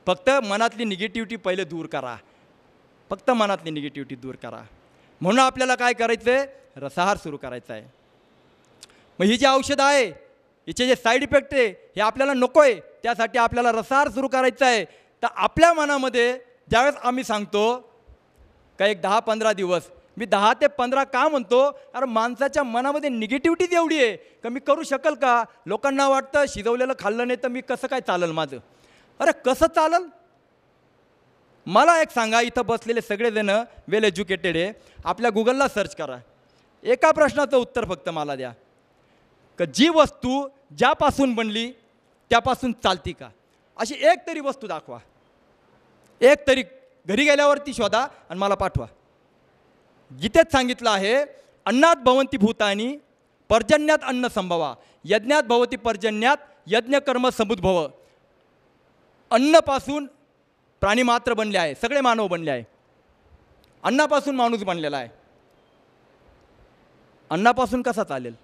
फक्त मनातली निगेटिव्हिटी पहिले दूर करा, फक्त मनातली निगेटिव्हिटी दूर करा. म्हणून आपल्याला काय करायचं आहे, रसाहार सुरू करायचा आहे. मग ही जी औषधं आहे हिचे जे साईड इफेक्ट आहे हे आपल्याला नको आहे, त्यासाठी आपल्याला रसाहार सुरू करायचा आहे. तर आपल्या मनामध्ये ज्यावेळेस आम्ही सांगतो का एक 10-15 दिवस, मी 10 ते 15 का म्हणतो, अरे माणसाच्या मनामध्ये निगेटिव्हिटीच एवढी आहे का मी करू शकल का. लोकांना वाटतं शिजवलेलं खाल्लं नाही तर मी कसं काय चालेल माझं. अरे कसं चालेल, मला एक सांगा, इथं बसलेले सगळेजण वेल एज्युकेटेड आहे, आपल्या गुगलला सर्च करा, एका प्रश्नाचं उत्तर फक्त मला द्या का जी वस्तू ज्यापासून बनली त्यापासून चालती का. अशी एक तरी वस्तू दाखवा, एक तरी घरी गेल्यावरती शोधा आणि मला पाठवा. गीतेत सांगितलं आहे, अन्नात भवन्ति भूतानि पर्जन्यात अन्न संभवा, यज्ञात भवती पर्जन्यात यज्ञकर्म समुद्भव. अन्नपासून प्राणी मात्र बनले आहे, सगळे मानव बनले आहे. अन्नापासून माणूस बनलेला आहे. अन्नापासून कसा चालेल.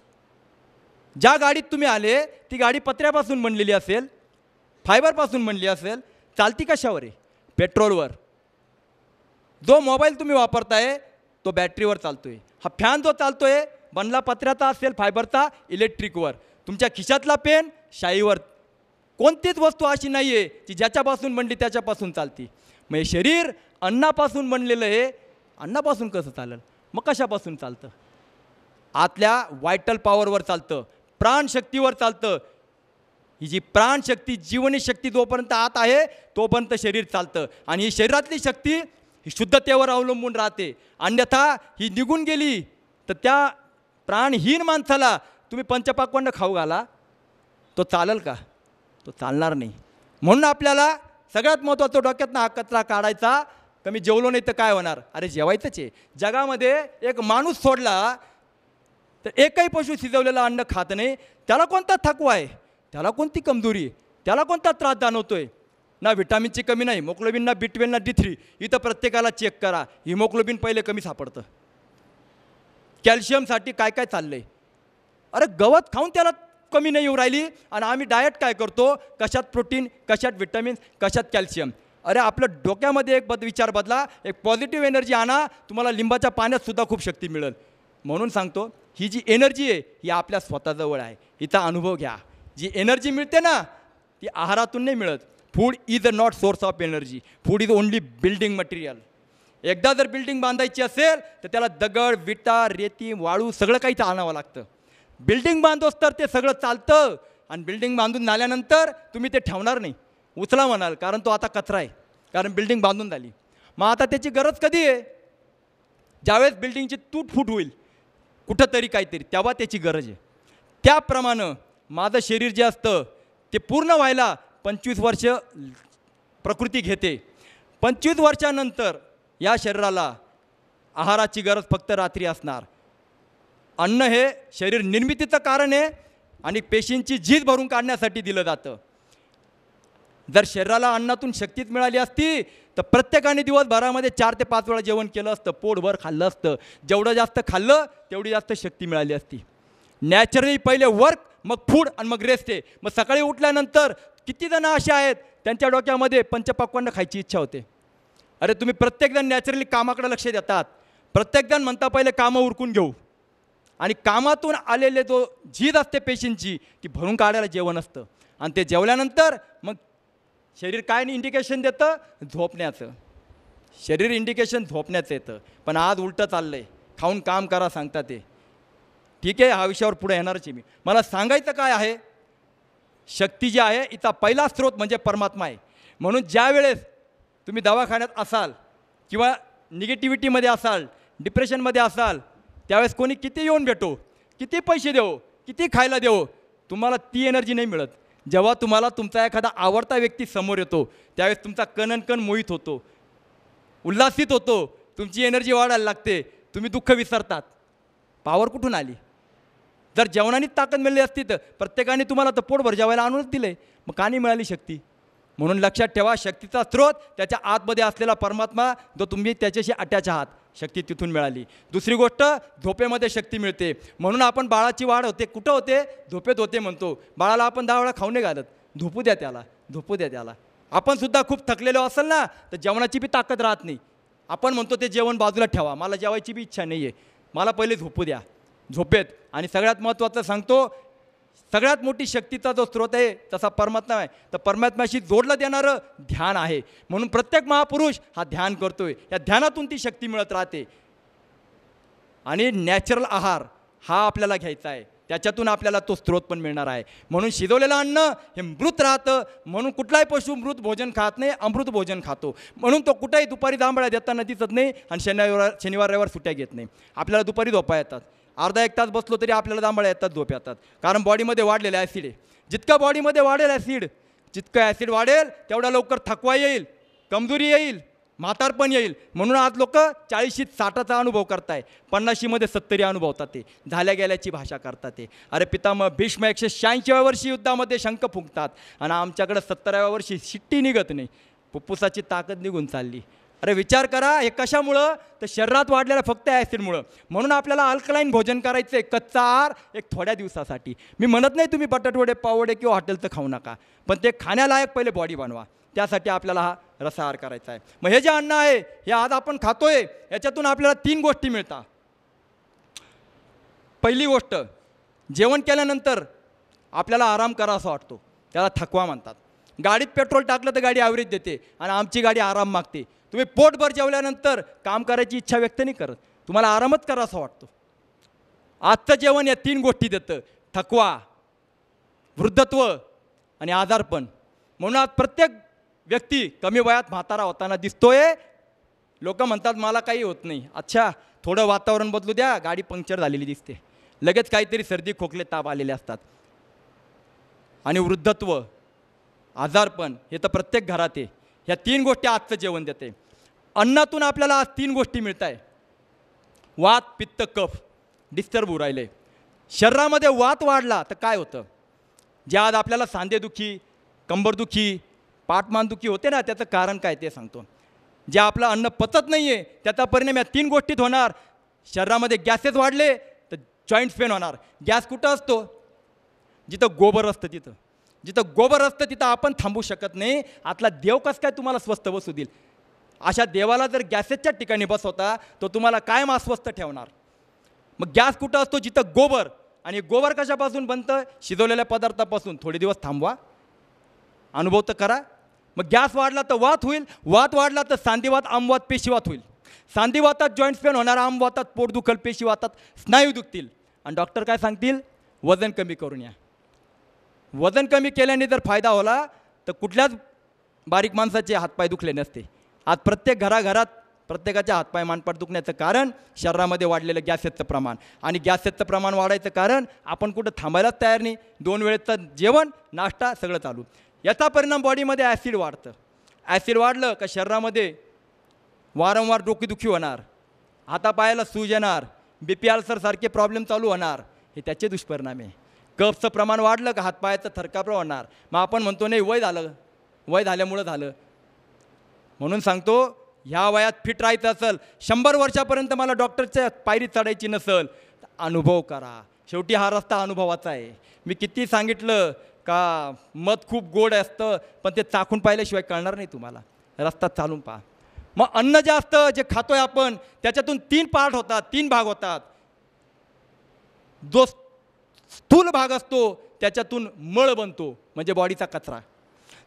ज्या गाडीत तुम्ही आले ती गाडी पत्र्यापासून बनलेली असेल, फायबरपासून बनली असेल, चालती कशावर आहे, पेट्रोलवर. जो मोबाईल तुम्ही वापरताय तो बॅटरीवर चालतो आहे. हा फॅन जो चालतो आहे बनला पत्र्याचा असेल, फायबरचा, इलेक्ट्रिकवर. तुमच्या खिशातला पेन शाईवर. कोणतीच वस्तू अशी नाही आहे की ज्याच्यापासून बनली त्याच्यापासून चालती. मग हे शरीर अन्नापासून बनलेलं आहे, अन्नापासून कसं चालेल, मग कशापासून चालतं. आतल्या व्हायटल पॉवरवर चालतं, प्राणशक्तीवर चालतं. ही जी प्राणशक्ती, जीवनी शक्ती जोपर्यंत आत आहे तोपर्यंत शरीर चालतं. आणि ही शरीरातली शक्ती ही शुद्धतेवर अवलंबून राहते. अन्यथा ही निघून गेली तर त्या प्राणहीन माणसाला तुम्ही पंचपाक्वान्न खाऊ घाला, तो चालेल का, तो चालणार नाही. म्हणून आपल्याला सगळ्यात महत्त्वाचं डोक्यातनं हा कचरा काढायचा. कमी जेवलो नाही तर काय होणार, अरे जेवायचंच आहे. जगामध्ये एक माणूस सोडला तर एकही पशु शिजवलेलं अन्न खात नाही. त्याला कोणता थकवा आहे, त्याला कोणती कमजोरी आहे, त्याला कोणता त्रास जाणवतो आहे. ना विटामिनची कमी नाही, हिमोग्लोबिन, ना B12, ना D3. इथं प्रत्येकाला चेक करा, हिमोग्लोबिन पहिले कमी सापडतं. कॅल्शियमसाठी काय काय चाललं आहे. अरे गवत खाऊन त्याला कमी नाही येऊ राहिली आणि आम्ही डाएट काय करतो, कशात प्रोटीन, कशात विटामिन, कशात कॅल्शियम. अरे आपलं डोक्यामध्ये एक विचार बदला, एक पॉझिटिव्ह एनर्जी आणा, तुम्हाला लिंबाच्या पाण्यातसुद्धा खूप शक्ती मिळेल. म्हणून सांगतो ही जी एनर्जी आहे ही आपल्या स्वतःजवळ आहे, हिचा अनुभव घ्या. जी एनर्जी मिळते ना ती आहारातून नाही मिळत. Food is a not source of energy, food is only building material. एकदा जर बिल्डिंग बांधायची असेल तर त्याला दगड, विटा, रेती, वाळू सगळं काही आणावं लागतं. बिल्डिंग बांधतोस तर ते सगळं चालतं आणि बिल्डिंग बांधून झाल्यानंतर तुम्ही ते ठेवणार नाही, उचला म्हणाल, कारण तो आता कचरा आहे, कारण बिल्डिंग बांधून झाली. मग आता त्याची गरज कधी आहे, ज्यावेळेस बिल्डिंगची तुटफूट होईल कुठंतरी काहीतरी, तेव्हा त्याची गरज आहे. त्याप्रमाणे माझं शरीर जे असतं ते पूर्ण व्हायला 25 वर्ष प्रकृती घेते. 25 वर्षानंतर या शरीराला आहाराची गरज फक्त रात्री असणार. अन्न हे शरीर निर्मितीचं कारण आहे आणि पेशींची झीज भरून काढण्यासाठी दिलं जातं. जर शरीराला अन्नातून शक्तीच मिळाली असती तर प्रत्येकाने दिवसभरामध्ये 4 ते 5 वेळा जेवण केलं असतं, पोटभर खाल्लं असतं. जेवढं जास्त खाल्लं तेवढी जास्त शक्ती मिळाली असती. नॅचरली पहिले वर्क, मग फूड आणि मग रेस्ट आहे. मग सकाळी उठल्यानंतर किती जण असे आहेत त्यांच्या डोक्यामध्ये पंचपाक्वान्न खायची इच्छा होते. अरे तुम्ही प्रत्येकजण नॅचरली कामाकडे लक्ष देतात, प्रत्येकजण म्हणता पहिले कामं उरकून घेऊ, आणि कामातून आलेले जो झीज असते पेशींची ती भरून काढायला जेवण असतं. आणि ते जेवल्यानंतर मग शरीर काय इंडिकेशन देतं, झोपण्याचं. शरीर इंडिकेशन झोपण्याचं येतं. पण आज उलटं चाललं आहे, खाऊन काम करा सांगतात ते. ठीक आहे, हा विषयावर पुढे येणारच आहे मी. मला सांगायचं काय आहे, शक्ती जी आहे हिचा पहिला स्रोत म्हणजे परमात्मा आहे. म्हणून ज्या वेळेस तुम्ही दवाखान्यात असाल किंवा निगेटिव्हिटीमध्ये असाल, डिप्रेशनमध्ये असाल, त्यावेळेस कोणी किती येऊन भेटो, किती पैसे देऊ, किती खायला देऊ, तुम्हाला ती एनर्जी नाही मिळत. जेव्हा तुम्हाला तुमचा एखादा आवडता व्यक्ती समोर येतो त्यावेळेस तुमचा कणकण मोहित होतो, उल्हासित होतो, तुमची एनर्जी वाढायला लागते, तुम्ही दुःख विसरतात. पावर कुठून आली? जर जेवणानेच ताकद मिळाली असती तर प्रत्येकाने तुम्हाला तर पोटभर जेवायला आणूनच दिलं आहे, मग का नाही मिळाली शक्ती? म्हणून लक्षात ठेवा, शक्तीचा स्रोत त्याच्या आतमध्ये असलेला परमात्मा, जो तुम्ही त्याच्याशी अटॅच आहात, शक्ती तिथून मिळाली. दुसरी गोष्ट, झोपेमध्ये शक्ती मिळते. म्हणून आपण बाळाची वाढ होते, कुठं होते? झोपेत होते म्हणतो. बाळाला आपण 10 वेळा खाऊ नाही घालत, झोपू द्या त्याला, झोपू द्या त्याला. आपण सुद्धा खूप थकलेलो असेल ना तर जेवणाची बी ताकद राहत नाही. आपण म्हणतो ते जेवण बाजूला ठेवा, मला जेवायची बी इच्छा नाही आहे, मला पहिले झोपू द्या. झोपेत. आणि सगळ्यात महत्त्वाचं सांगतो, सगळ्यात मोठी शक्तीचा जो स्रोत आहे तसा परमात्मा आहे, तर परमात्म्याशी जोडलं देणारं ध्यान आहे. म्हणून प्रत्येक महापुरुष हा ध्यान करतोय, या ध्यानातून ती शक्ती मिळत राहते. आणि नॅचरल आहार हा आपल्याला घ्यायचा आहे, त्याच्यातून आपल्याला तो स्रोत पण मिळणार आहे. म्हणून शिजवलेलं अन्न हे मृत राहतं. म्हणून कुठलाही पशु मृत भोजन खात नाही, अमृत भोजन खातो. म्हणून तो कुठेही दुपारी जांभळ्या देताना दिसत नाही आणि शनिवार रविवार सुट्ट्या घेत नाही. आपल्याला दुपारी झोपा येतात, अर्धा 1 तास बसलो तरी आपल्याला जांभळ्या येतात, झोप येतात. कारण बॉडीमध्ये वाढलेलं ॲसिड आहे. जितका बॉडीमध्ये वाढेल ॲसिड, जितकं ॲसिड वाढेल तेवढ्या लवकर थकवा येईल, कमजोरी येईल, म्हातारपण येईल. म्हणून आज लोक 40शीत 60चा अनुभव करताय, 50शीमध्ये 70 अनुभवतात, ते झाल्या गेल्याची भाषा करतात. ते अरे पितामह भीष्म 186व्या वर्षी युद्धामध्ये शंख फुंकतात आणि आमच्याकडे 70व्या वर्षी शिट्टी निघत नाही, फुफ्फुसाची ताकद निघून चालली. अरे विचार करा, हे कशामुळं? तर शरीरात वाढलेलं फक्त ॲसिडमुळं. म्हणून आपल्याला अल्कलाईन भोजन करायचं आहे, कच्चा आहार एक थोड्या दिवसासाठी. मी म्हणत नाही तुम्ही बटाटवडे, पाववडे किंवा हॉटेलचं खाऊ नका, पण ते खाण्यालायक पहिले बॉडी बनवा. त्यासाठी आपल्याला हा रसाहार करायचा आहे. मग हे जे अन्न आहे हे आज आपण खातोय, याच्यातून आपल्याला 3 गोष्टी मिळतात. पहिली गोष्ट, जेवण केल्यानंतर आपल्याला आराम करावा वाटतो, त्याला थकवा म्हणतात. गाडीत पेट्रोल टाकलं तर गाडी ॲव्हरेज देते आणि आमची गाडी आराम मागते. तुम्ही पोटभर जेवल्यानंतर काम करायची इच्छा व्यक्त नाही करत, तुम्हाला आरामच करावा वाटतो. आजचं जेवण या 3 गोष्टी देतं, थकवा, वृद्धत्व आणि आजारपण. म्हणून आज प्रत्येक व्यक्ती कमी वयात म्हातारा होताना दिसतोय. लोक म्हणतात मला काही होत नाही. अच्छा, थोडं वातावरण बदलू द्या, गाडी पंक्चर झालेली दिसते, लगेच काहीतरी सर्दी खोकले ताप आलेले असतात. आणि वृद्धत्व, आजारपण हे तर प्रत्येक घरात आहे. ह्या 3 गोष्टी आजचं जेवण देते. अन्नातून आपल्याला आज 3 गोष्टी मिळत आहे. वात, पित्त, कफ डिस्टर्ब होऊ राहिले. शरीरामध्ये वात वाढला तर काय होतं? जे आज आपल्याला सांधेदुखी, कंबरदुखी, पाठमानदुखी होते ना, त्याचं कारण काय ते सांगतो. जे आपलं अन्न पचत नाही आहे त्याचा परिणाम या 3 गोष्टीत होणार. शरीरामध्ये गॅसेस वाढले तर जॉईंट पेन होणार. गॅस कुठं असतो? जिथं गोबर असतं तिथं. जिथं गोबर असतं तिथं आपण थांबू शकत नाही. आतला देव कसं काय तुम्हाला स्वस्थ बसू देईल? अशा देवाला जर गॅसेसच्या ठिकाणी बसवता तो तुम्हाला कायम अस्वस्थ ठेवणार. मग गॅस कुठं असतो? जिथं गोबर. आणि गोबर कशापासून बनतं? शिजवलेल्या पदार्थापासून. थोडे दिवस थांबवा, अनुभव तर करा. मग गॅस वाढला तर वात होईल, वात वाढला तर सांधिवात, आमवात, पेशीवात होईल. सांधिवातात जॉईंट्स पेन होणार, आमवातात पोट दुखल, पेशीवातात स्नायू दुखतील. आणि डॉक्टर काय सांगतील? वजन कमी करून या. वजन कमी केल्याने जर फायदा होला तर कुठल्याच बारीक माणसाचे हातपाय दुखले नसते. आज प्रत्येक घराघरात प्रत्येकाच्या हातपाय मानपाट दुखण्याचं कारण शरीरामध्ये वाढलेलं गॅसेसचं प्रमाण. आणि गॅसेसचं प्रमाण वाढायचं कारण आपण कुठं थांबायलाच तयार नाही. 2 वेळेचं जेवण, नाश्ता सगळं चालू. याचा परिणाम बॉडीमध्ये ॲसिड वाढतं. ॲसिड वाढलं का शरीरामध्ये वारंवार डोकेदुखी होणार, हातापायाला सूज येणार, BP अल्सरसारखे प्रॉब्लेम चालू होणार. हे त्याचे दुष्परिणाम आहे. कफचं प्रमाण वाढलं का हातपायाचं थरकाप होणार. मग आपण म्हणतो नाही वय झालं, वय झाल्यामुळं झालं. म्हणून सांगतो, ह्या वयात फिट राहायचं असेल, 100 वर्षापर्यंत मला डॉक्टरच्या पायरी चढायची नसेल, तर अनुभव करा. शेवटी हा रस्ता अनुभवाचा आहे. मी किती सांगितलं का मध खूप गोड असतं, पण ते चाखून पाहिल्याशिवाय कळणार नाही तुम्हाला. रस्ता चालून पहा. मग अन्न जे असतं, जे खातोय आपण, त्याच्यातून 3 पार्ट होतात, 3 भाग होतात. जो स्थूल भाग असतो त्याच्यातून मळ बनतो, म्हणजे बॉडीचा कचरा.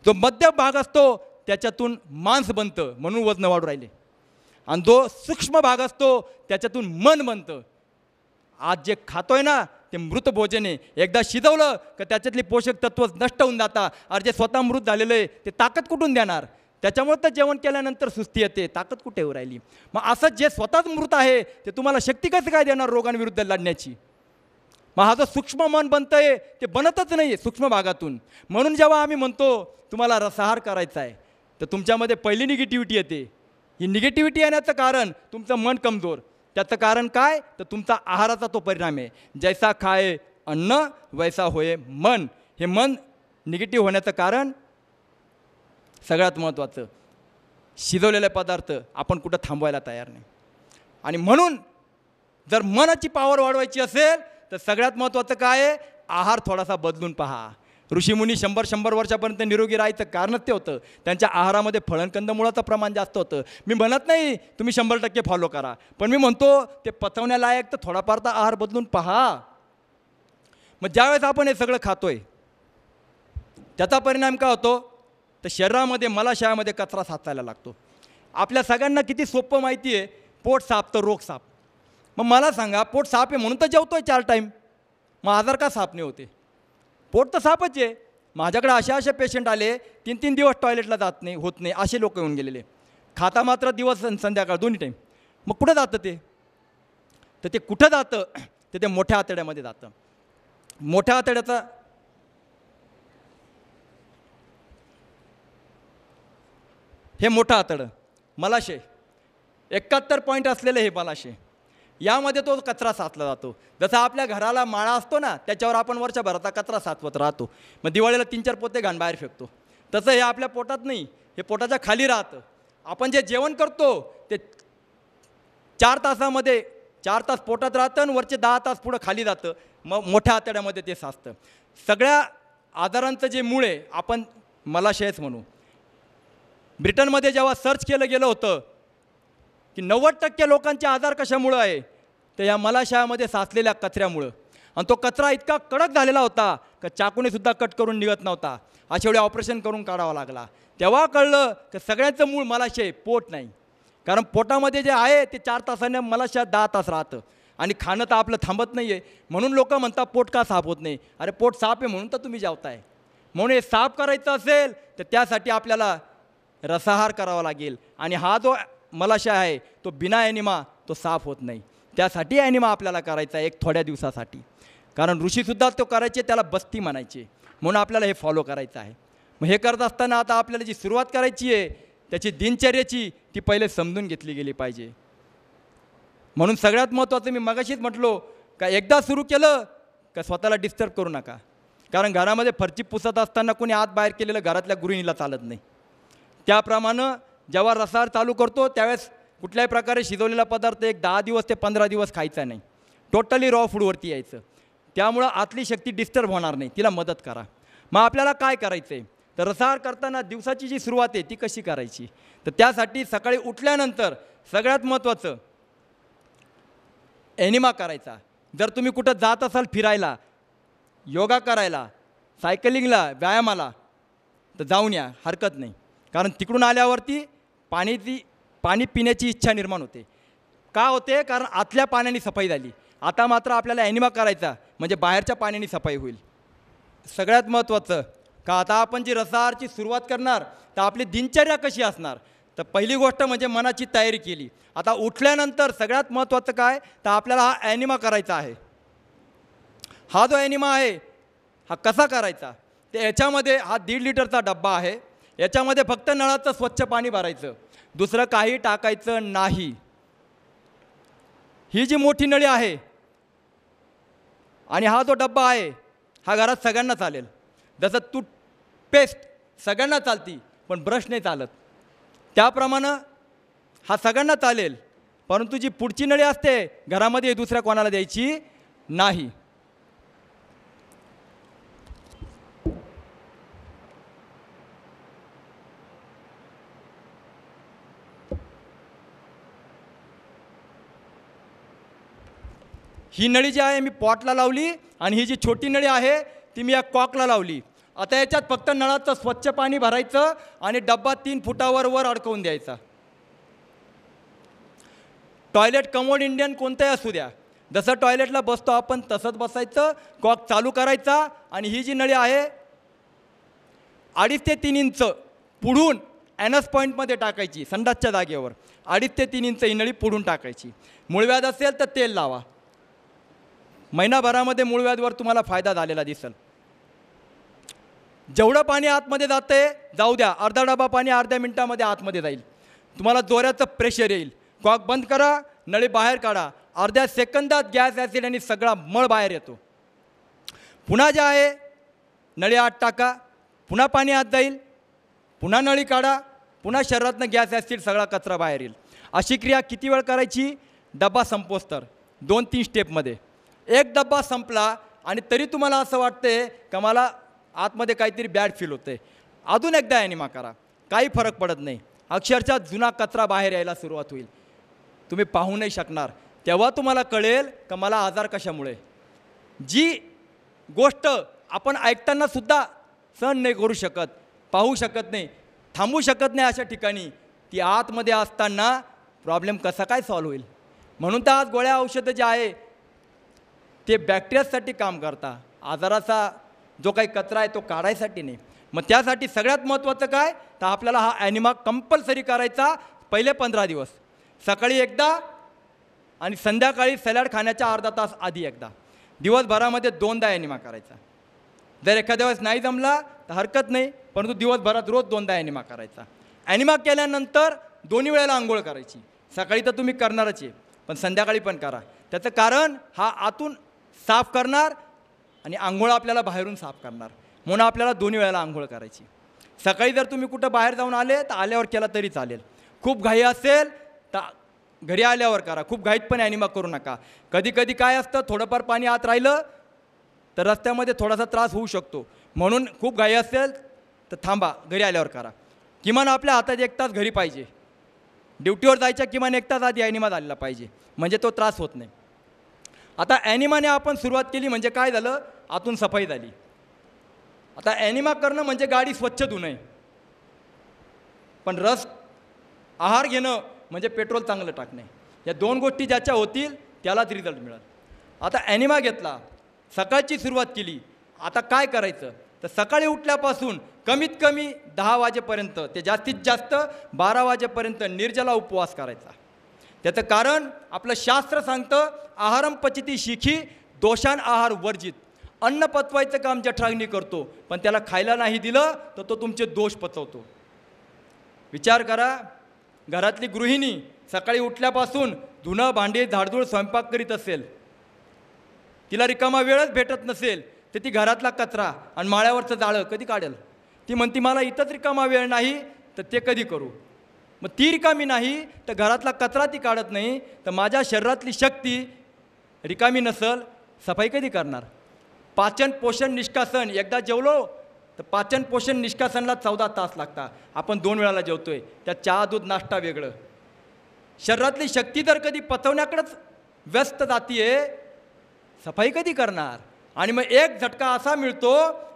जो मध्यम भाग असतो त्याच्यातून मांस बनतं, म्हणून वजन वाढू राहिले. आणि जो सूक्ष्म भाग असतो त्याच्यातून मन बनतं. आज जे खातोय ना ते मृत भोजन आहे. एकदा शिजवलं का त्याच्यातली पोषक तत्व नष्ट होऊन जातात. अरे जे स्वतः मृत झालेलं आहे ते ताकद कुठून देणार? त्याच्यामुळे तर जेवण केल्यानंतर सुस्ती येते, ताकद कुठे येऊ राहिली? मग असं जे स्वतःच मृत आहे ते तुम्हाला शक्ती कसं काय देणार रोगांविरुद्ध लढण्याची? मग हा जो सूक्ष्म मन बनतंय ते बनतच नाही सूक्ष्म भागातून. म्हणून जेव्हा आम्ही म्हणतो तुम्हाला रसाहार करायचा आहे तर तुमच्यामध्ये पहिली निगेटिव्हिटी येते. ही निगेटिव्हिटी येण्याचं कारण तुमचं मन कमजोर. त्याचं कारण काय? तर तुमचा आहाराचा तो परिणाम आहे. जैसा खाय अन्न वैसा होय मन. हे मन निगेटिव्ह होण्याचं कारण सगळ्यात महत्त्वाचं, शिजवलेले पदार्थ आपण कुठं थांबवायला तयार नाही. आणि म्हणून जर मनाची पॉवर वाढवायची असेल तर सगळ्यात महत्त्वाचं काय आहे? आहार थोडासा बदलून पहा. ऋषीमुनी 100 वर्षापर्यंत निरोगी राहायचं कारणच ते होतं. त्यांच्या आहारामध्ये फळंकंदमुळाचं प्रमाण जास्त होतं. मी म्हणत नाही तुम्ही 100% फॉलो करा, पण मी म्हणतो ते पचवण्यालायक तर थोडाफार तर आहार बदलून पहा. मग ज्यावेळेस आपण हे सगळं खातोय त्याचा परिणाम काय होतो? तर शरीरामध्ये मलाशयामध्ये कचरा साचायला लागतो. आपल्या सगळ्यांना किती सोपं माहिती आहे, पोट साफ तर रोग साफ. मग मला सांगा, पोट साफ आहे म्हणून तर जेवतोय 4 टाईम, मग आजार का साफ नाही होते? पोट तर साफच आहे. माझ्याकडे असे पेशंट आले 3-3 दिवस टॉयलेटला जात नाही, होत नाही, असे लोक येऊन गेलेले. खाता मात्र दिवस संध्याकाळ दोन्ही टाईम. मग कुठं जातं ते? तर ते कुठं जातं? तर ते मोठ्या आतड्यामध्ये जातं. मोठ्या आतड्याचा हे मोठं आतडं मलाशय 71 पॉईंट असलेलं हे मलाशय, यामध्ये तो कचरा साचला जातो. जसा आपल्या घराला माळा असतो ना, त्याच्यावर आपण वर्षभराचा कचरा साचवत राहतो. मग दिवाळीला 3-4 पोते घाण बाहेर फेकतो. तसं हे आपल्या पोटात नाही, हे पोटाच्या खाली राहतं. आपण जे जेवण करतो ते 4 तासामध्ये 4 तास पोटात राहतं आणि वरचे 10 तास पुढं खाली जातं. मग मोठ्या आतड्यामध्ये ते साचतं. सगळ्या आजारांचं जे मूळ आहे आपण मलाशयच म्हणू. ब्रिटनमध्ये जेव्हा सर्च केलं गेलं होतं की 90% लोकांचे आजार कशामुळं आहे, तर या मलाशयामध्ये साचलेल्या कचऱ्यामुळं. आणि तो कचरा इतका कडक झालेला होता की चाकूनेसुद्धा कट करून निघत नव्हता. अशा वेळी ऑपरेशन करून काढावा लागला. तेव्हा कळलं की सगळ्यांचं मूळ मलाशय, पोट नाही. कारण पोटामध्ये जे आहे ते 4 तासाने मलाशयात 10 तास राहतं. आणि खाणं तर आपलं थांबत नाही आहे. म्हणून लोक म्हणतात पोट का साफ होत नाही? अरे पोट साफ आहे म्हणून तर तुम्ही जेवताय. म्हणून हे साफ करायचं असेल तर त्यासाठी आपल्याला रसाहार करावा लागेल. आणि हा जो मलाशय आहे तो बिना ॲनिमा तो साफ होत नाही. त्यासाठी ॲनिमा आपल्याला करायचा आहे एक थोड्या दिवसासाठी. कारण ऋषीसुद्धा तो करायचे, त्याला बस्ती म्हणायचे. म्हणून आपल्याला हे फॉलो करायचं आहे. मग हे करत असताना आता आपल्याला जी सुरुवात करायची आहे त्याची दिनचर्येची, ती पहिले समजून घेतली गेली पाहिजे. म्हणून सगळ्यात महत्त्वाचं मी मगाशीच म्हटलो का एकदा सुरू केलं का स्वतःला डिस्टर्ब करू नका. कारण घरामध्ये फरची पुसत असताना कोणी आत बाहेर केलेलं घरातल्या गृहिणीला चालत नाही. त्याप्रमाणे जेव्हा रसाहार चालू करतो त्यावेळेस कुठल्याही प्रकारे शिजवलेला पदार्थ एक 10 दिवस ते 15 दिवस खायचा नाही. टोटली रॉ फूडवरती यायचं. त्यामुळं आतली शक्ती डिस्टर्ब होणार नाही, तिला मदत करा. मग आपल्याला काय करायचं आहे, तर रसाहार करताना दिवसाची जी सुरुवात आहे ती कशी करायची? तर त्यासाठी सकाळी उठल्यानंतर सगळ्यात महत्त्वाचं ॲनिमा करायचा. जर तुम्ही कुठं जात असाल फिरायला, योगा करायला, सायकलिंगला, व्यायामाला, तर जाऊन या, हरकत नाही. कारण तिकडून आल्यावरती पाणी पिण्याची इच्छा निर्माण होते. का होते? कारण आतल्या पाण्याने सफाई झाली. आता मात्र आपल्याला ॲनिमा करायचा म्हणजे बाहेरच्या पाण्याने सफाई होईल. सगळ्यात महत्त्वाचं का आता आपण जी रसाहारची सुरुवात करणार तर आपली दिनचर्या कशी असणार? तर पहिली गोष्ट म्हणजे मनाची तयारी केली. आता उठल्यानंतर सगळ्यात महत्त्वाचं काय, तर आपल्याला हा ॲनिमा करायचा आहे. हा जो ॲनिमा आहे हा कसा करायचा? तर याच्यामध्ये हा 1.5 लिटरचा डब्बा आहे. याच्यामध्ये फक्त नळाचं स्वच्छ पाणी भरायचं, दुसरं काही टाकायचं नाही. ही जी मोठी नळी आहे आणि हा जो डब्बा आहे हा घरात सगळ्यांना चालेल. जसं टूथपेस्ट सगळ्यांना चालती पण ब्रश नाही चालत, त्याप्रमाणे हा सगळ्यांना चालेल. परंतु जी पुढची नळी असते घरामध्ये दुसऱ्या कोणाला द्यायची नाही. ही नळी जी आहे मी पॉटला लावली आणि ही जी छोटी नळी आहे ती मी या कॉकला लावली. आता याच्यात फक्त नळाचं स्वच्छ पाणी भरायचं आणि डब्बा 3 फुटावर वर अडकवून द्यायचा. टॉयलेट कमोड इंडियन कोणतंही असू द्या, जसं टॉयलेटला बसतो आपण तसंच बसायचं, कॉक चालू करायचा आणि ही जी नळी आहे 2.5 ते 3 इंच पुढून ॲनस पॉईंटमध्ये टाकायची, संडासच्या जागेवर 2.5 ते 3 इंच ही नळी पुढून टाकायची. मूळव्याध असेल तर तेल लावा, महिनाभरामध्ये मूळव्याधवर तुम्हाला फायदा झालेला दिसेल. जेवढं पाणी आतमध्ये जाते जाऊ द्या, अर्धा डबा पाणी अर्ध्या मिनिटामध्ये आतमध्ये जाईल, तुम्हाला जोराचं प्रेशर येईल. कॉक बंद करा, नळी बाहेर काढा, अर्ध्या सेकंदात गॅस ॲसिड आणि सगळा मळ बाहेर येतो. पुन्हा जे आहे नळी आत टाका, पुन्हा पाणी आत जाईल, पुन्हा नळी काढा, पुन्हा शरीरातनं गॅस ॲसिड सगळा कचरा बाहेर येईल. अशी क्रिया किती वेळ करायची? डब्बा संपोस तर 2-3 स्टेपमध्ये. एक डब्बा संपला आणि तरी तुम्हाला असं वाटते का मला आतमध्ये काहीतरी बॅड फील होते, अजून एकदा ॲनिमा करा, काही फरक पडत नाही. अक्षरशः जुना कचरा बाहेर यायला सुरुवात होईल, तुम्ही पाहू नाही शकणार. तेव्हा तुम्हाला कळेल का मला आजार कशामुळे. जी गोष्ट आपण ऐकतानासुद्धा सहन नाही करू शकत, पाहू शकत नाही, थांबू शकत नाही, अशा ठिकाणी ती आतमध्ये असताना प्रॉब्लेम कसा काय सॉल्व्ह होईल. म्हणून तर आज गोळ्या औषधं जे आहे ते बॅक्टेरियासाठी काम करता, आजाराचा जो काही कचरा आहे तो काढायसाठी नाही. मग त्यासाठी सगळ्यात महत्त्वाचं काय तर आपल्याला हा ॲनिमा कंपल्सरी करायचा. पहिले 15 दिवस सकाळी एकदा आणि संध्याकाळी सॅलड खाण्याच्या अर्धा तास आधी एकदा, दिवसभरामध्ये 2दा ॲनिमा करायचा. जर एखाद्या वेळेस नाही जमला तर हरकत नाही, परंतु दिवसभरात रोज 2दा ॲनिमा करायचा. ॲनिमा केल्यानंतर 2 वेळेला आंघोळ करायची. सकाळी तर तुम्ही करणारच आहे, पण संध्याकाळी पण करा. त्याचं कारण हा आतून साफ करणार आणि आंघोळ आपल्याला बाहेरून साफ करणार, म्हणून आपल्याला 2 वेळेला आंघोळ करायची. सकाळी जर तुम्ही कुठं बाहेर जाऊन आले तर आल्यावर केला तरी चालेल. खूप घाई असेल तर घरी आल्यावर करा, खूप घाईत पण ॲनिमा करू नका. कधी कधी काय असतं, थोडंफार पाणी आत राहिलं तर रस्त्यामध्ये थोडासा त्रास होऊ शकतो, म्हणून खूप घाई असेल तर थांबा, घरी आल्यावर करा. किमान आपल्या हातात 1 तास घरी पाहिजे, ड्युटीवर जायच्या किमान 1 तास आधी ॲनिमा झालेला पाहिजे, म्हणजे तो त्रास होत नाही. आता ॲनिमाने आपण सुरुवात केली म्हणजे काय झालं, आतून सफाई झाली. आता ॲनिमा करणं म्हणजे गाडी स्वच्छ धुणं आहे, पण रस आहार घेणं म्हणजे पेट्रोल चांगलं टाकणे. या 2 गोष्टी ज्याच्या होतील त्यालाच रिझल्ट मिळेल. आता ॲनिमा घेतला, सकाळची सुरुवात केली. आता काय करायचं तर सकाळी उठल्यापासून कमीत कमी 10 वाजेपर्यंत ते जास्तीत जास्त 12 वाजेपर्यंत निर्जला उपवास करायचा. त्याचं कारण आपलं शास्त्र सांगतं, आहारम पचिती शिखी दोषान आहार वर्जित. अन्न पचवायचं काम जठराग्नी करतो, पण त्याला खायला नाही दिलं तर तो तुमचे दोष पचवतो. विचार करा, घरातली गृहिणी सकाळी उठल्यापासून धुणं भांडी झाडझूड स्वयंपाक करीत असेल, तिला रिकामा वेळच भेटत नसेल तर ती घरातला कचरा आणि माळ्यावरचं जाळं कधी काढेल. ती म्हणती मला इथंच रिकामा वेळ नाही तर ते कधी करू. मग ती रिकामी नाही तर घरातला कचरा ती काढत नाही, तर माझ्या शरीरातली शक्ती रिकामी नसल, सफाई कधी करणार. पाचन पोषण निष्कासन, एकदा जेवलो तर पाचन पोषण निष्कासनला 14 तास लागतात. आपण 2 वेळाला जेवतोय, त्यात चहा दूध नाश्ता वेगळं. शरीरातली शक्ती तर कधी पचवण्याकडेच व्यस्त जातीये, सफाई कधी करणार. आणि मग एक झटका असा मिळतो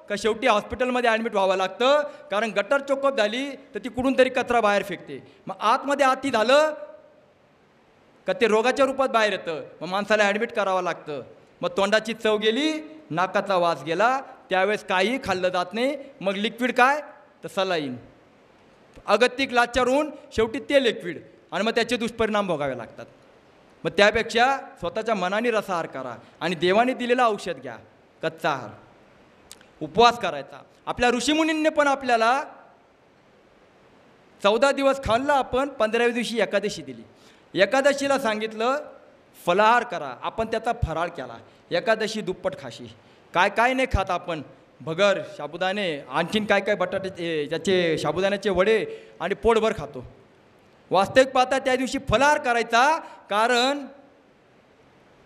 का शेवटी हॉस्पिटलमध्ये ॲडमिट व्हावं लागतं, कारण गटर चोकअप झाली तर ती कुठून तरी कचरा बाहेर फेकते. मग आतमध्ये आती झालं का ते रोगाच्या रूपात बाहेर येतं, मग माणसाला ॲडमिट करावं लागतं. मग तोंडाची चव गेली, नाकाचा वास गेला, त्यावेळेस काही खाल्लं जात नाही. मग लिक्विड काय तर सलाईन, अगतिक लाचार होऊन शेवटी ते लिक्विड, आणि मग त्याचे दुष्परिणाम भोगावे लागतात. मग त्यापेक्षा स्वतःच्या मनाने रसाहार करा आणि देवाने दिलेलं औषध घ्या, कच्चा आहार, उपवास करायचा. आपल्या ऋषीमुनींनी पण आपल्याला 14 दिवस खाल्लं, आपण 15व्या दिवशी एकादशी दिली. एकादशीला सांगितलं फलाहार करा, आपण त्याचा फराळ केला. एकादशी दुप्पट खाशी, काय काय नाही खात आपण, भगर, साबुदाणे, आणखीन काय काय बटाटे ज्याचे साबुदाण्याचे वडे आणि पोटभर खातो. वास्तविक पाहता त्या दिवशी फलाहार करायचा, कारण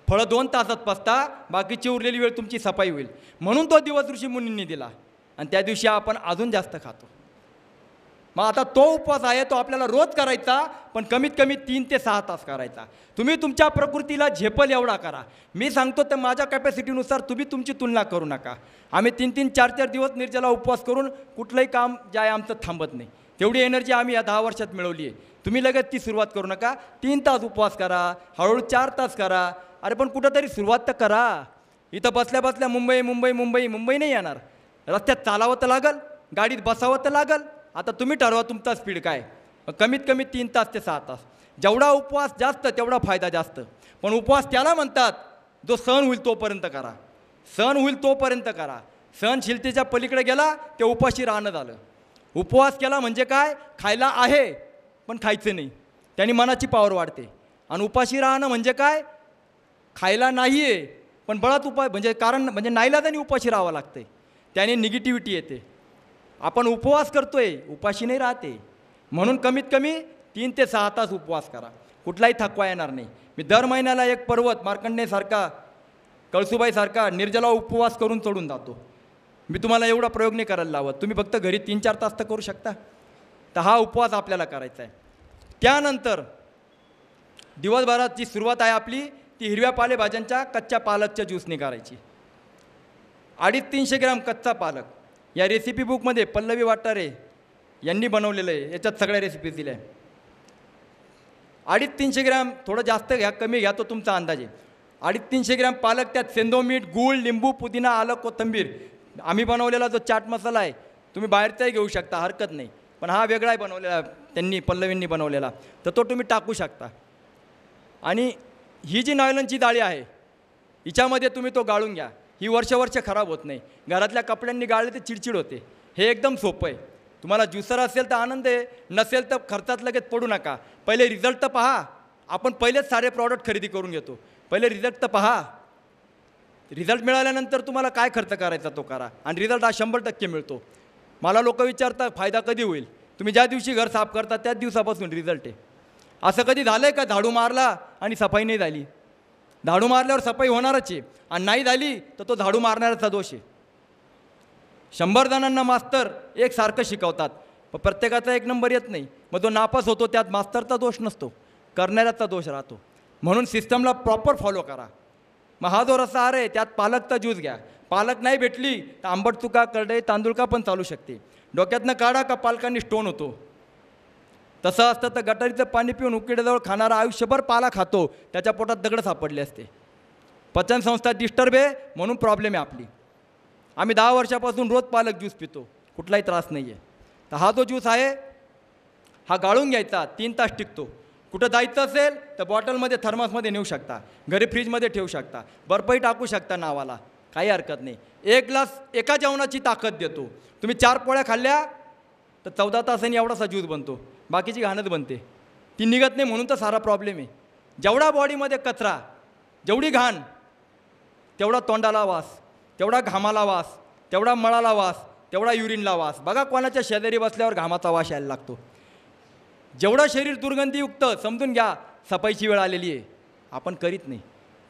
फळं 2 तासात पचता, बाकीची उरलेली वेळ तुमची सफाई होईल. म्हणून तो दिवस ऋषी मुनींनी दिला आणि त्या दिवशी आपण अजून जास्त खातो. मग आता तो उपवास आहे तो आपल्याला रोज करायचा, पण कमीत कमी 3 ते 6 तास करायचा. तुम्ही तुमच्या प्रकृतीला झेपल एवढा करा. मी सांगतो तर माझ्या कॅपॅसिटीनुसार तुम्ही तुमची तुलना करू नका. आम्ही 3-3, 4-4 दिवस निर्जला उपवास करून कुठलंही काम जे आहे आमचं थांबत नाही. तेवढी एनर्जी आम्ही या 10 वर्षात मिळवली आहे. तुम्ही लगेच ती सुरुवात करू नका. 3 तास उपवास करा, हळूहळू 4 तास करा. अरे पण कुठंतरी सुरुवात तर करा. इथं बसल्या बसल्या मुंबई मुंबई मुंबई मुंबई नाही येणार. रस्त्यात चालावं तर लागल, गाडीत बसावं तर लागल. आता तुम्ही ठरवा तुमचा स्पीड काय. कमीत कमी 3 तास ते 6 तास. जेवढा उपवास जास्त तेवढा फायदा जास्त. पण उपवास त्याला म्हणतात जो सहन होईल तोपर्यंत करा. सहन होईल तोपर्यंत करा. सहनशीलतेच्या पलीकडे गेला ते उपाशी राहणं झालं. उपवास केला म्हणजे काय, खायला आहे पण खायचं नाही, त्याने मनाची पावर वाढते. आणि उपाशी राहणं म्हणजे काय, खायला नाही आहे पण बळात उपाय म्हणजे कारण म्हणजे नाईलाजाने उपाशी राहावं लागतं, त्याने निगेटिव्हिटी येते. आपण उपवास करतोय, उपाशी नाही राहते. म्हणून कमीत कमी 3 ते 6 तास उपवास करा, कुठलाही थकवा येणार नाही. मी दर महिन्याला एक पर्वत मार्कंडेयसारखा, कळसुबाईसारखा निर्जला उपवास करून चढून जातो. मी तुम्हाला एवढा प्रयोग नाही करायला लावत, तुम्ही फक्त घरी 3-4 तास तर करू शकता. तर हा उपवास आपल्याला करायचा आहे. त्यानंतर दिवसभराची सुरुवात आहे आपली ती हिरव्या पालेभाज्यांच्या कच्च्या पालकच्या ज्यूसने करायची. 250-300 ग्रॅम कच्चा पालक. या रेसिपी बुकमध्ये पल्लवी वाटारे यांनी बनवलेलं आहे, याच्यात सगळ्या रेसिपीज दिल्या आहे. 250-300 ग्रॅम, थोडं जास्त घ्या कमी घ्या तो तुमचा अंदाज आहे. 250-300 ग्रॅम पालक, त्यात सेंदो मीठ, गूळ, लिंबू, पुदिना, आलं, कोथिंबीर. आम्ही बनवलेला जो चाट मसाला आहे तुम्ही बाहेरचाही घेऊ शकता, हरकत नाही, पण हा वेगळा आहे बनवलेला, त्यांनी पल्लवींनी बनवलेला, तर तो तुम्ही टाकू शकता. आणि ही जी नायलॉनची जाळी आहे हिच्यामध्ये तुम्ही तो गाळून घ्या. ही वर्ष खराब होत नाही. घरातल्या कपड्यांनी गाळले तर चिडचिड होते. हे एकदम सोपं आहे. तुम्हाला ज्युसर असेल तर आनंद आहे, नसेल तर खर्चात लगेच पडू नका. पहिले रिझल्ट तर पहा. आपण पहिलेच सारे प्रॉडक्ट खरेदी करून घेतो, पहिले रिझल्ट तर पहा. रिझल्ट मिळाल्यानंतर तुम्हाला काय खर्च करायचा तो करा. आणि रिझल्ट हा 100% मिळतो. मला लोक विचारतात फायदा कधी होईल. तुम्ही ज्या दिवशी घर साफ करता त्याच दिवसापासून रिझल्ट आहे. असं कधी झालं आहे का झाडू मारला आणि सफाई नाही झाली. झाडू मारल्यावर सफाई होणारच आहे, आणि नाही झाली तर तो झाडू मारणाऱ्याचा दोष आहे. 100 जणांना मास्तर एकसारखं शिकवतात, पण प्रत्येकाचा 1 नंबर येत नाही. मग तो नापास होतो, त्यात मास्तरचा दोष नसतो, करणाऱ्याचा दोष राहतो. म्हणून सिस्टमला प्रॉपर फॉलो करा. मग हा जो रस्सा आहे त्यात पालकचा ज्यूस घ्या. पालक नाही भेटली तर आंबट चुका, करडई, तांदूळका पण चालू शकते. डोक्यातनं काढा का पालकांनी स्टोन होतो. तसं असतं तर गटारीचं पाणी पिऊन उकिड्याजवळ खाणारा आयुष्यभर पाला खातो, त्याच्या पोटात दगड सापडले असते. पचनसंस्था डिस्टर्ब आहे म्हणून प्रॉब्लेम आहे आपली. आम्ही 10 वर्षापासून रोज पालक ज्यूस पितो, कुठलाही त्रास नाही आहे. तर हा जो ज्यूस आहे हा गाळून घ्यायचा, 3 तास टिकतो. कुठं जायचं असेल तर बॉटलमध्ये थर्मासमध्ये नेऊ शकता, घरी फ्रीजमध्ये ठेवू शकता, बर्फही टाकू शकता नावाला, काही हरकत नाही. 1 ग्लास एका जेवणाची ताकद देतो. तुम्ही 4 पोळ्या खाल्ल्या तर 14 तासांनी एवढासा ज्यूस बनतो, बाकीची घाणच बनते, ती निघत नाही. म्हणून तर सारा प्रॉब्लेम आहे. जेवढा बॉडीमध्ये कचरा, जेवढी घाण तेवढा तोंडाला वास, तेवढा घामाला वास, तेवढा मळाला वास, तेवढा युरिनला वास. बघा कोणाच्या शेजारी बसल्यावर घामाचा वास यायला लागतो. जेवढं शरीर दुर्गंधीयुक्त समजून घ्या सफाईची वेळ आलेली आहे, आपण करीत नाही.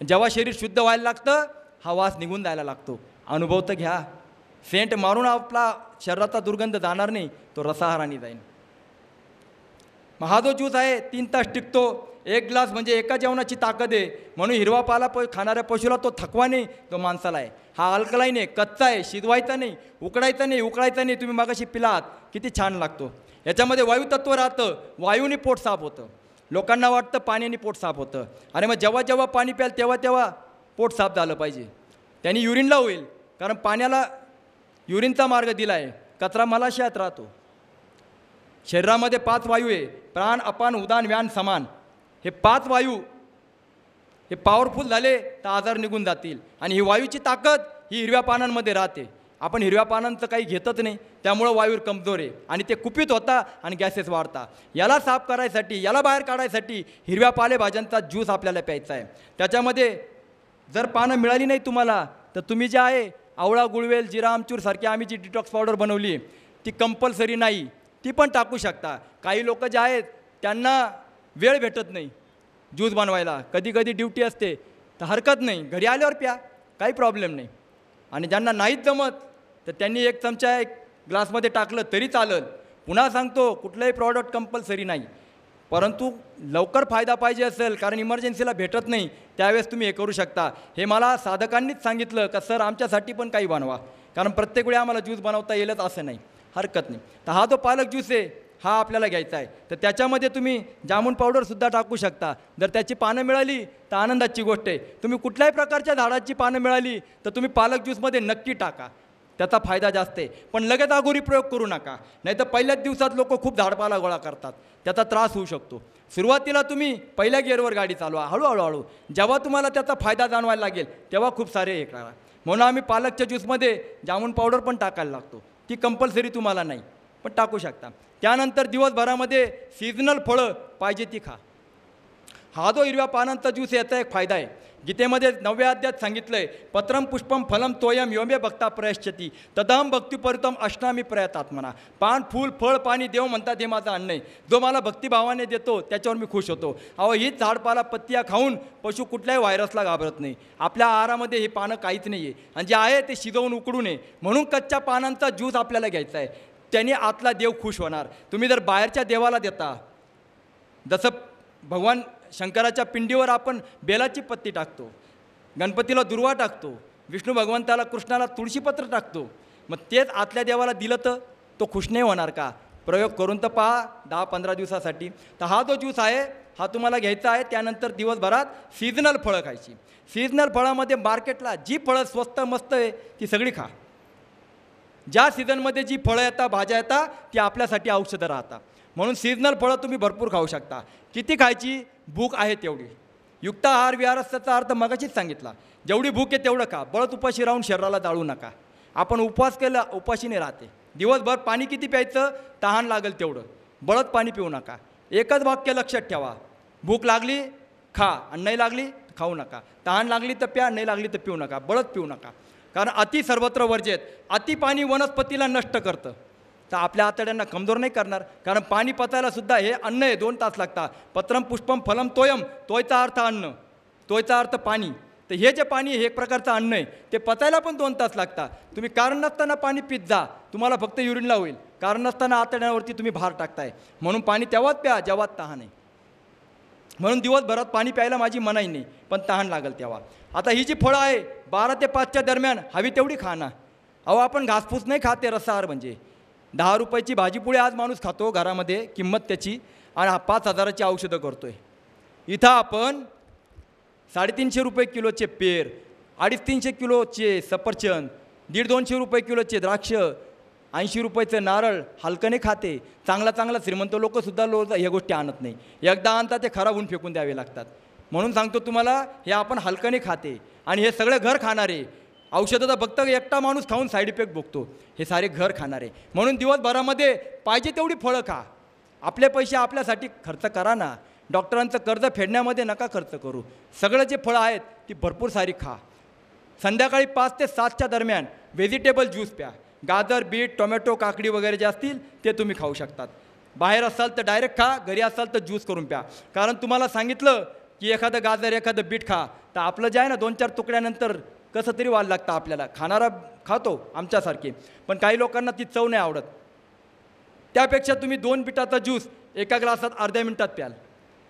जेव्हा शरीर शुद्ध व्हायला लागतं हा वास निघून जायला लागतो. अनुभव तर घ्या. सेंट मारून आपला शरीराचा दुर्गंध जाणार नाही, तो रसाहाराने जाईल. मग हा जो ज्यूस आहे 3 तास टिकतो. 1 ग्लास म्हणजे एका जेवणाची ताकद आहे. म्हणून हिरवा पाला खाणाऱ्या पशुला तो थकवा नाही, तो माणसाला आहे. हा अल्कलाईन आहे, कच्चा आहे, शिजवायचा नाही, उकडायचा नाही. तुम्ही मागाशी पिलात, किती छान लागतो. याच्यामध्ये वायुतत्व राहतं, वायूने पोट साफ होतं. लोकांना वाटतं पाण्याने पोट साफ होतं. अरे मग जेव्हा जेव्हा पाणी प्याल तेव्हा पोट साफ झालं पाहिजे. त्यांनी युरिनला होईल, कारण पाण्याला युरिनचा मार्ग दिला आहे. कचरा मलाशयात राहतो. शरीरामध्ये 5 वायू आहे, प्राण, अपान, उदान, व्यान, समान. हे 5 वायू हे पॉवरफुल झाले तर आजार निघून जातील. आणि ही वायूची ताकद ही हिरव्या पानांमध्ये राहते. आपण हिरव्या पानांचं काही घेतच नाही, त्यामुळं वायू कमजोर आहे आणि ते कुपित होता आणि गॅसेस वाढता. याला साफ करायसाठी, याला बाहेर काढायसाठी हिरव्या पालेभाज्यांचा ज्यूस आपल्याला प्यायचा आहे. त्याच्यामध्ये जर पानं मिळाली नाही तुम्हाला तर तुम्ही जे आहे आवळा, गुळवेल, जिरा, आमचूर सारखी आम्ही जी डिटॉक्स पावडर बनवली आहे ती कंपल्सरी नाही, ती पण टाकू शकता. काही लोक जे आहेत त्यांना वेळ भेटत नाही ज्यूस बनवायला, कधी कधी ड्युटी असते, तर हरकत नाही, घरी आल्यावर प्या, काही प्रॉब्लेम नाही. आणि ज्यांना नाहीच जमत तर त्यांनी 1 चमचा 1 ग्लासमध्ये टाकलं तरी चालेल. पुन्हा सांगतो कुठलंही प्रॉडक्ट कंपल्सरी नाही, परंतु लवकर फायदा पाहिजे असेल, कारण इमर्जन्सीला भेटत नाही, त्यावेळेस तुम्ही हे करू शकता. हे मला साधकांनीच सांगितलं का सर आमच्यासाठी पण काही बनवा, कारण प्रत्येक वेळी आम्हाला ज्यूस बनवता येईलच असं नाही, हरकत नाही. तर हा जो पालक ज्यूस आहे हा आपल्याला घ्यायचा आहे. तर त्याच्यामध्ये तुम्ही जामून पावडरसुद्धा टाकू शकता. जर त्याची पानं मिळाली तर आनंदाची गोष्ट आहे. तुम्ही कुठल्याही प्रकारच्या झाडाची पानं मिळाली तर तुम्ही पालक ज्यूसमध्ये नक्की टाका, त्याचा फायदा जास्त आहे. पण लगेच अगोरी प्रयोग करू नका, नाही तर पहिल्याच दिवसात लोक खूप झाडपाला गोळा करतात, त्याचा त्रास होऊ शकतो. सुरुवातीला तुम्ही पहिल्या गिअरवर गाडी चालवा, हळूहळू जेव्हा तुम्हाला त्याचा फायदा जाणवायला लागेल तेव्हा खूप सारे हे करा. म्हणून आम्ही पालकच्या ज्यूसमध्ये जामून पावडर पण टाकायला लागतो. ती कंपल्सरी तुम्हाला नाही, पण टाकू शकता. त्यानंतर दिवसभरामध्ये सीझनल फळं पाहिजे ती खा. हा जो हिरव्या पानांचा ज्यूस याचा एक फायदा आहे. गीतेमध्ये 9व्या अध्यायात सांगितलं आहे, पत्रम पुष्पम फलम तोयम योमे भक्ता प्रयश्चती तदहम भक्तिपरितम अष्टामी प्रयतात्मना. पान फूल फळ पाणी देव म्हणतात हे माझं अन्न आहे. जो मला भक्तिभावाने देतो त्याच्यावर मी खुश होतो. अहो हीच झाडपाला पत्त्या खाऊन पशु कुठल्याही व्हायरसला घाबरत नाही. आपल्या आहारामध्ये हे पानं काहीच नाही आहे, आणि जे आहे ते शिजवून उकडून आहे. म्हणून कच्च्या पानांचा ज्यूस आपल्याला घ्यायचा आहे, त्याने आतला देव खुश होणार. तुम्ही जर बाहेरच्या देवाला देता, जसं भगवान शंकराच्या पिंडीवर आपण बेलाची पत्ती टाकतो, गणपतीला दुर्वा टाकतो, विष्णू भगवंताला कृष्णाला तुळशीपत्र टाकतो, मग तेच आतल्या देवाला दिलं तर तो खुश नाही होणार का? प्रयोग करून तर पहा 10-15 दिवसासाठी. तर हा जो ज्यूस आहे हा तुम्हाला घ्यायचा आहे. त्यानंतर दिवसभरात सीझनल फळं खायची. सीझनल फळामध्ये मार्केटला जी फळं स्वस्त मस्त आहे ती सगळी खा. ज्या सीझनमध्ये जी फळं येतात, भाज्या येतात, ती आपल्यासाठी औषधं राहतात. म्हणून सीझनल फळं तुम्ही भरपूर खाऊ शकता. किती खायची? भूक आहे तेवढी. युक्त आहार विहाराचा अर्थ मगाशीच सांगितला. जेवढी भूक आहे तेवढं खा. बळत उपाशी राहून शरीराला जाळू नका. आपण उपवास केला, उपाशीने राहते. दिवसभर पाणी किती प्यायचं? तहान लागेल तेवढं. बळत पाणी पिऊ नका. एकच वाक्य लक्षात ठेवा, भूक लागली खा, आणि नाही लागली खाऊ नका. तहान लागली तर प्या, नाही लागली तर पिऊ नका. बळत पिऊ नका, कारण अति सर्वत्र वर्जेत. अति पाणी वनस्पतीला नष्ट करतं. तर आपल्या आतड्यांना कमजोर नाही करणार, कारण पाणी पचायला सुद्धा हे अन्न आहे, 2 तास लागतात. पत्रम पुष्पम फलम तोयम, तोयचा अर्थ अन्न, तोयचा अर्थ पाणी. तर हे जे पाणी हे एक प्रकारचं अन्न आहे, ते पचायला पण 2 तास लागतात. तुम्ही कारण नसताना पाणी पित जा, तुम्हाला फक्त युरिनला होईल. कारण नसताना आतड्यांवरती तुम्ही भार टाकताय. म्हणून पाणी तेव्हाच प्या जेव्हा तहान आहे. म्हणून दिवसभरात पाणी प्यायला माझी मनाई नाही, पण तहान लागेल तेव्हा. आता ही जी फळं आहे 12 ते 5च्या दरम्यान हवी तेवढी खा ना. अहो आपण घासपूस नाही खाते, रसाहार म्हणजे 10 रुपयाची भाजीपोळी आज माणूस खातो घरामध्ये, किंमत त्याची, आणि 5,000ची औषधं करतो आहे. इथं आपण 350 रुपये किलोचे पेर, 250-300 किलोचे सफरचंद, 150-200 रुपये किलोचे द्राक्ष, 80 रुपयाचं नारळ हलकने खाते. चांगला श्रीमंत लोकसुद्धा ह्या गोष्टी आणत नाही. एकदा आणतात ते खराब होऊन फेकून द्यावे लागतात. म्हणून सांगतो तुम्हाला, हे आपण हलकने खाते, आणि हे सगळं घर खाणारे. औषधं तर फक्त एकटा माणूस खाऊन साईड इफेक्ट भोगतो, हे सारे घर खाणारे. म्हणून दिवसभरामध्ये पाहिजे तेवढी फळं खा. आपले पैसे आपल्यासाठी खर्च करा ना. डॉक्टरांचं कर्ज फेडण्यामध्ये नका खर्च करू. सगळं जे फळं आहेत ती भरपूर सारी खा. संध्याकाळी 5 ते 7च्या दरम्यान व्हेजिटेबल ज्यूस प्या. गाजर, बीट, टोमॅटो, काकडी वगैरे जे असतील ते तुम्ही खाऊ शकतात. बाहेर असाल तर डायरेक्ट खा, घरी असाल तर ज्यूस करून प्या. कारण तुम्हाला सांगितलं की एखादं गाजर एखादं बीट खा, तर आपलं जे आहे ना 2-4 तुकड्यानंतर कसं तरी व्हायला लागतं आपल्याला. खाणारा खातो आमच्यासारखे, पण काही लोकांना ती चव नाही आवडत. त्यापेक्षा तुम्ही 2 बिटाचा ज्यूस एका ग्लासात अर्ध्या मिनिटात प्याल,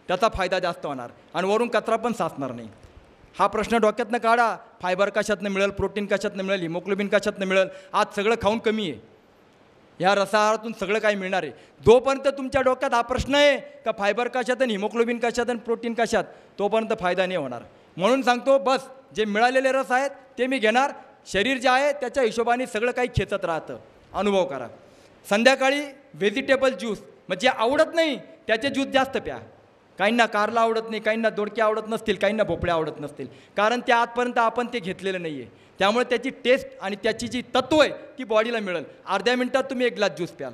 त्याचा फायदा जास्त होणार, आणि वरून कचरा पण साचणार नाही. हा प्रश्न डोक्यातनं काढा. फायबर कशातनं मिळेल, प्रोटीन कशातनं मिळेल, हिमोग्लोबिन कशातनं मिळेल. आज सगळं खाऊन कमी आहे. ह्या रसाहारातून सगळं काही मिळणार आहे. जोपर्यंत तुमच्या डोक्यात हा प्रश्न आहे का फायबर कशात आणि हिमोग्लोबिन कशात आणि प्रोटीन कशात, तोपर्यंत फायदा नाही होणार. म्हणून सांगतो, बस जे मिळालेले रस आहेत ते मी घेणार. शरीर जे आहे त्याच्या हिशोबाने सगळं काही खेचत राहतं. अनुभव करा. संध्याकाळी व्हेजिटेबल ज्यूस, म्हणजे आवडत नाही त्याचे ज्यूस जास्त प्या. काहींना कारला आवडत नाही, काहींना दोडके आवडत नसतील, काहींना भोपळे आवडत नसतील, कारण ते आजपर्यंत आपण ते घेतलेलं नाही आहे. त्यामुळे त्याची टेस्ट आणि त्याची जी तत्व आहे ती बॉडीला मिळेल. अर्ध्या मिनिटात तुम्ही 1 ग्लास ज्यूस प्याल.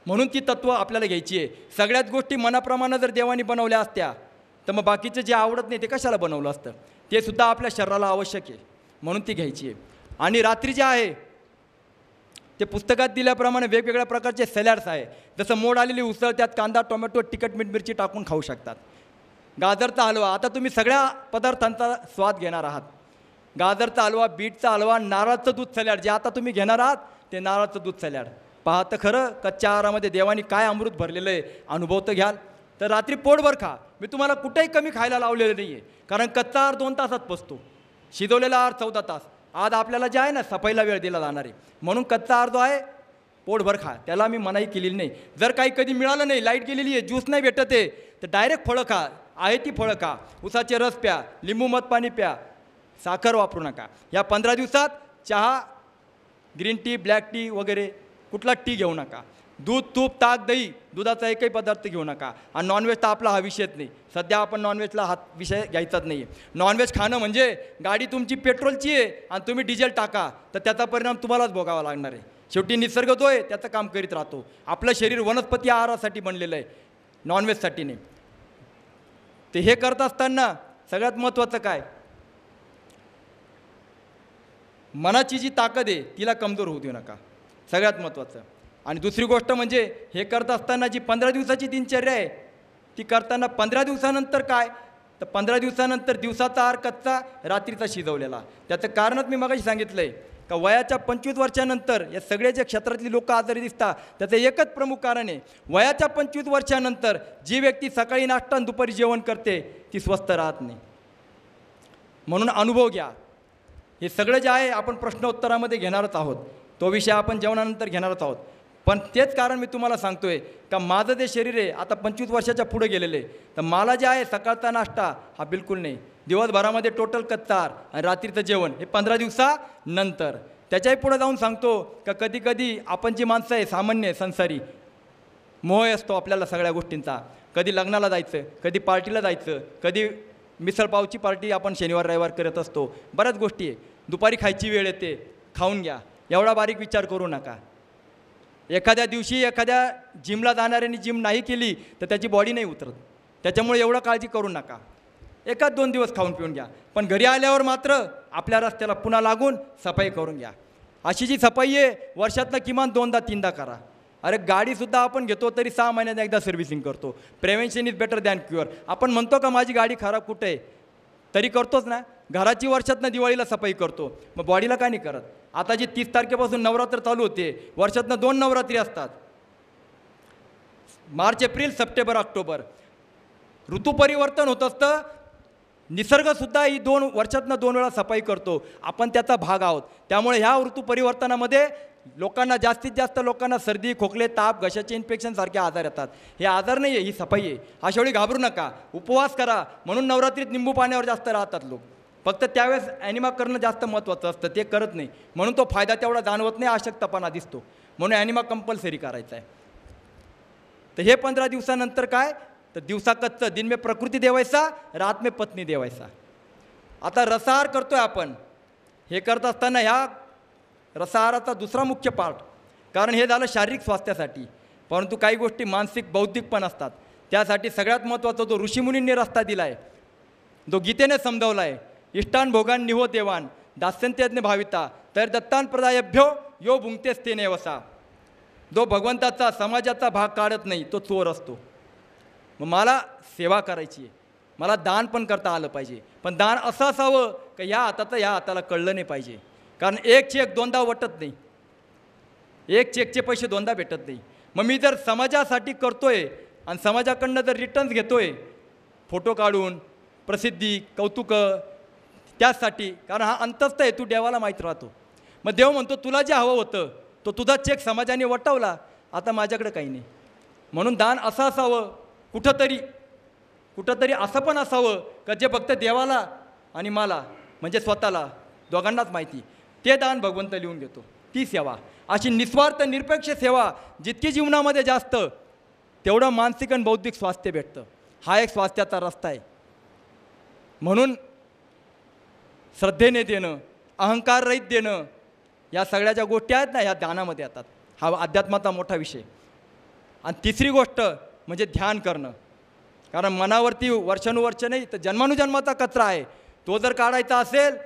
म्हणून ती तत्व आपल्याला घ्यायची आहे. सगळ्याच गोष्टी मनाप्रमाणे जर देवानी बनवल्या असत्या तर मग बाकीचं जे आवडत नाही ते कशाला बनवलं असतं. ते सुद्धा आपल्या शरीराला आवश्यक आहे, म्हणून ती घ्यायची आहे. आणि रात्री जे आहे ते पुस्तकात दिल्याप्रमाणे वेगवेगळ्या प्रकारचे सॅलड्स आहे. जसं मोड आलेली उसळ, त्यात कांदा, टोमॅटो, तिखट, मीठ, मिरची टाकून खाऊ शकतात. गाजरचा हलवा, आता तुम्ही सगळ्या पदार्थांचा स्वाद घेणार आहात. गाजरचा हलवा, बीटचा हलवा, नारळाचं दूध सॅलड जे आता तुम्ही घेणार आहात ते नारळाचं दूध सॅलड. पहा तर खरं कच्च्या आहारामध्ये देवानी काय अमृत भरलेलं आहे, अनुभव तर घ्याल. तर रात्री पोटभर खा. मी तुम्हाला कुठेही कमी खायला लावलेलं नाही आहे, कारण कच्चा आहार 2 तासात पचतो, शिजवलेला आहार 14 तास. आज आपल्याला जे आहे ना सफाईला वेळ दिला जाणार आहे. म्हणून कच्चा आहार जो आहे पोटभर खा, त्याला मी मनाई केलेली नाही. जर काही कधी मिळालं नाही, लाईट गेलेली आहे, ज्यूस नाही भेटत आहे, तर डायरेक्ट फळं खा, आहे ती फळं खा, उसाचे रस प्या, लिंबू मध पाणी प्या, साखर वापरू नका. या 15 दिवसात चहा, ग्रीन टी, ब्लॅक टी वगैरे कुठला टी घेऊ नका. दूध, तूप, ताक, दही, दुधाचा एकही पदार्थ घेऊ नका. आणि नॉनव्हेज तर आपला हा विषयच नाही. सध्या आपण नॉनव्हेजला हा विषय घ्यायचाच नाही आहे. नॉनव्हेज खाणं म्हणजे गाडी तुमची पेट्रोलची आहे आणि तुम्ही डिझेल टाका, तर त्याचा परिणाम तुम्हालाच भोगावा लागणार आहे. शेवटी निसर्ग जो आहे त्याचं काम करीत राहतो. आपलं शरीर वनस्पती आहारासाठी बनलेलं आहे, नॉनव्हेजसाठी नाही. ते हे करत असताना सगळ्यात महत्त्वाचं काय, मनाची जी ताकद आहे तिला कमजोर होऊ देऊ नका, सगळ्यात महत्त्वाचं. आणि दुसरी गोष्ट म्हणजे हे करत असताना जी 15 दिवसाची दिनचर्या आहे ती करताना 15 दिवसानंतर काय, तर 15 दिवसानंतर दिवसाचा आहार कच्चा, रात्रीचा शिजवलेला. त्याचं कारणच मी मगाशी सांगितलं आहे का वयाच्या 25 वर्षानंतर या सगळे जे क्षेत्रातली लोक आजारी दिसतात त्याचं एकच प्रमुख कारण आहे, वयाच्या 25 वर्षानंतर जी व्यक्ती सकाळी नाश्ता आणि दुपारी जेवण करते ती स्वस्थ राहत नाही. म्हणून अनुभव घ्या. हे सगळं जे आहे आपण प्रश्नोत्तरामध्ये घेणारच आहोत, तो विषय आपण जेवणानंतर घेणारच आहोत. पण तेच कारण मी तुम्हाला सांगतो आहे का माझं जे शरीर आहे आता 25 वर्षाच्या पुढे गेलेलं आहे, तर मला जे आहे सकाळचा नाश्ता हा बिलकुल नाही, दिवसभरामध्ये टोटल कच्चा आहार आणि रात्रीचं जेवण हे 15 दिवसानंतर. त्याच्याही पुढे जाऊन सांगतो का कधी कधी आपण जी माणसं आहे सामान्य संसारी, मोह असतो आपल्याला सगळ्या गोष्टींचा. कधी लग्नाला जायचं, कधी पार्टीला जायचं, कधी मिसळपावची पार्टी आपण शनिवार रविवार करत असतो, बऱ्याच गोष्टी आहे. दुपारी खायची वेळ येते, खाऊन घ्या, एवढा बारीक विचार करू नका. एखाद्या दिवशी एखाद्या जिमला जाणाऱ्यांनी जिम नाही केली तर त्याची बॉडी नाही उतरत, त्याच्यामुळे एवढं काळजी करू नका. एकाच 2 दिवस खाऊन पिऊन घ्या, पण घरी आल्यावर मात्र आपल्या रस्त्याला पुन्हा लागून सफाई करून घ्या. अशी जी सफाई आहे वर्षातनं किमान 2दा-3दा करा. अरे गाडीसुद्धा आपण घेतो तरी 6 महिन्यात एकदा सर्व्हिसिंग करतो. Prevention is better than cure. आपण म्हणतो का माझी गाडी खराब कुठे आहे, तरी करतोच ना. घराची वर्षातनं दिवाळीला सफाई करतो, मग बॉडीला का नाही करत. आता जी 30 तारखेपासून नवरात्र चालू होते, वर्षातनं 2 नवरात्री असतात, मार्च एप्रिल सप्टेंबर ऑक्टोबर. ऋतू परिवर्तन होत असतं, निसर्गसुद्धा ही वर्षातनं 2 वेळा सफाई करतो, आपण त्याचा भाग आहोत. त्यामुळे ह्या ऋतू परिवर्तनामध्ये लोकांना जास्तीत जास्त लोकांना सर्दी, खोकले, ताप, घशाचे इन्फेक्शन सारखे आजार येतात. हे आजार नाही आहे, ही सफाई आहे. अशा वेळी घाबरू नका, उपवास करा. म्हणून नवरात्रीत निंबू पाण्यावर जास्त राहतात लोक. फक्त त्यावेळेस ॲनिमा करणं जास्त महत्त्वाचं असतं, ते करत नाही म्हणून तो फायदा तेवढा जाणवत नाही, अशक्तपणा दिसतो. म्हणून ॲनिमा कंपल्सरी करायचा आहे. तर हे 15 दिवसानंतर काय, तर दिवसा कच्चं, दिन में प्रकृती देवायचा, रात में पत्नी देवायचा. आता रसाहार करतोय आपण. हे करत असताना ह्या रसाहाराचा दुसरा मुख्य पार्ट, कारण हे झालं शारीरिक स्वास्थ्यासाठी, परंतु काही गोष्टी मानसिक बौद्धिक पण असतात. त्यासाठी सगळ्यात महत्त्वाचा जो ऋषीमुनींनी रस्ता दिला आहे, जो गीतेने समजावला आहे, इष्टान भोगान निहो देवान दास्यंत्यज्ञ भाविता तर दत्तान प्रदायभ्यो यो भुंगतेच ते नेवसा. जो भगवंताचा समाजाचा भाग काढत नाही तो चोर असतो. मग मला सेवा करायची आहे, मला दान पण करता आलं पाहिजे, पण दान असं असावं की ह्या हाताचं ह्या हाताला कळलं नाही पाहिजे. कारण एक चेक 2दा वटत नाही, एक चेकचे पैसे 2दा भेटत नाही. मग मी जर समाजासाठी करतोय आणि समाजाकडनं जर रिटर्न्स घेतोय, फोटो काढून, प्रसिद्धी, कौतुक, त्याचसाठी, कारण हा अंतस्थ हेतू देवाला माहीत राहतो. मग देव म्हणतो तुला जे हवं होतं तो तुझा चेक समाजाने वटवला, आता माझ्याकडे काही नाही. म्हणून दान असं असावं, कुठंतरी असं पण असावं का जे फक्त देवाला आणि मला म्हणजे स्वतःला दोघांनाच माहिती, ते दान भगवंत लिहून घेतो. ती सेवा, अशी निस्वार्थ निरपेक्ष सेवा जितकी जीवनामध्ये जास्त तेवढं मानसिक आणि बौद्धिक स्वास्थ्य भेटतं. हा एक स्वास्थ्याचा रस्ता आहे. म्हणून श्रद्धेने देणं, अहंकाररहित देणं, या सगळ्या ज्या गोष्टी आहेत ना ह्या दानामध्ये येतात. हा अध्यात्माचा मोठा विषय. आणि तिसरी गोष्ट म्हणजे ध्यान करणं. कारण मनावरती वर्षानुवर्ष नाही तर जन्मानुजन्माचा कचरा आहे, तो जर काढायचा असेल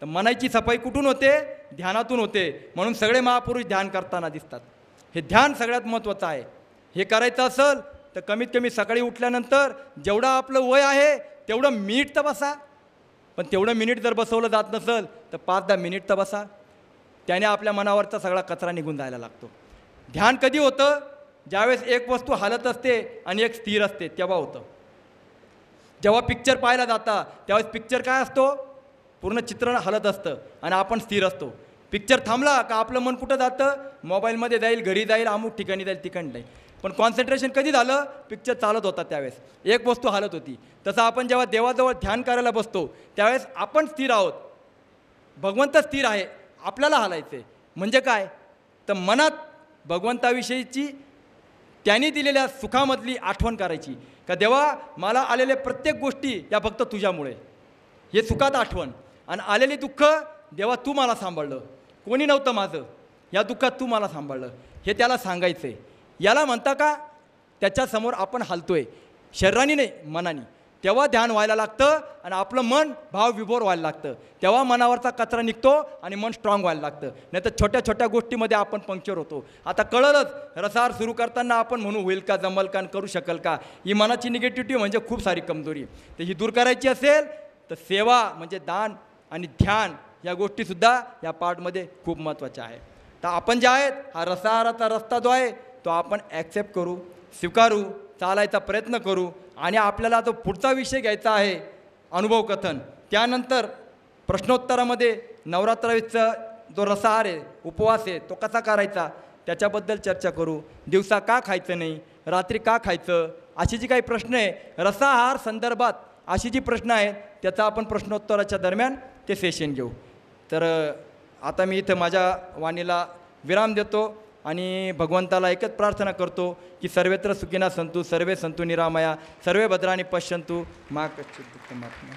तर मनाची सफाई कुठून होते, ध्यानातून होते. म्हणून सगळे महापुरुष ध्यान करताना दिसतात. हे ध्यान सगळ्यात महत्त्वाचं आहे. हे करायचं असेल तर कमीत कमी सकाळी उठल्यानंतर जेवढं आपलं वय आहे तेवढं मिनिट तर बसा. पण तेवढं मिनिट जर बसवलं जात नसेल तर 5-10 मिनिट तर बसा. त्याने आपल्या मनावरचा सगळा कचरा निघून जायला लागतो. ध्यान कधी होतं, ज्यावेळेस एक वस्तू हालत असते आणि एक स्थिर असते तेव्हा होतं. जेव्हा पिक्चर पाहायला जाता त्यावेळेस पिक्चर काय असतो, पूर्ण चित्रण हलत असतं आणि आपण स्थिर असतो. पिक्चर थांबला का आपलं मन कुठं जातं, मोबाईलमध्ये जाईल, घरी जाईल, अमुक ठिकाणी जाईल, ठिकाणी जाईल. पण कॉन्सन्ट्रेशन कधी झालं, पिक्चर चालत होता त्यावेळेस, एक वस्तू हालत होती. तसं आपण जेव्हा देवाजवळ ध्यान करायला बसतो त्यावेळेस आपण स्थिर आहोत, भगवंत स्थिर आहे, आपल्याला हालायचं आहे. म्हणजे काय तर मनात भगवंताविषयीची त्यांनी दिलेल्या सुखामधली आठवण करायची का देवा मला आलेल्या प्रत्येक गोष्टी या फक्त तुझ्यामुळे, हे सुखात आठवण. आणि आलेली दुःख देवा तू मला सांभाळलं, कोणी नव्हतं माझं, या दुःखात तू मला सांभाळलं, हे त्याला सांगायचं आहे. याला म्हणता का त्याच्यासमोर आपण हालतोय, शरीराने नाही मनाने. तेव्हा ध्यान व्हायला लागतं आणि आपलं मन भावविभोर व्हायला लागतं. तेव्हा मनावरचा कचरा निघतो आणि मन स्ट्रॉंग व्हायला लागतं. नाही तर छोट्या छोट्या गोष्टीमध्ये आपण पंक्चर होतो. आता कळलंच रसाहार सुरू करताना आपण म्हणू होईल का, जमल का, करू शकेल का, ही मनाची निगेटिव्हिटी म्हणजे खूप सारी कमजोरी. तर ही दूर करायची असेल तर सेवा म्हणजे दान आणि ध्यान या गोष्टीसुद्धा या पार्टमध्ये खूप महत्त्वाच्या आहे. तर आपण जे आहेत हा रसाहाराचा रस्ता जो आहे तो आपण ॲक्सेप्ट करू, स्वीकारू, चालायचा प्रयत्न करू. आणि आपल्याला तो पुढचा विषय घ्यायचा आहे अनुभव कथन. त्यानंतर प्रश्नोत्तरामध्ये नवरात्राचा जो रसाहार आहे, उपवास आहे, तो कसा करायचा त्याच्याबद्दल चर्चा करू. दिवसा का खायचं नाही, रात्री का खायचं, अशी जी काही प्रश्न आहे रसाहार संदर्भात, अशी जी प्रश्न आहेत त्याचा आपण प्रश्नोत्तराच्या दरम्यान ते सेशन घेऊ. तर आता मी इथं माझ्या वाणीला विराम देतो आणि भगवंताला एकच प्रार्थना करतो की सर्वत्र सुखिना संतु, सर्वे संतु निरामया, सर्वे भद्राणी पश्यंतु, मा कच्चित् दुःखम् आत्मा.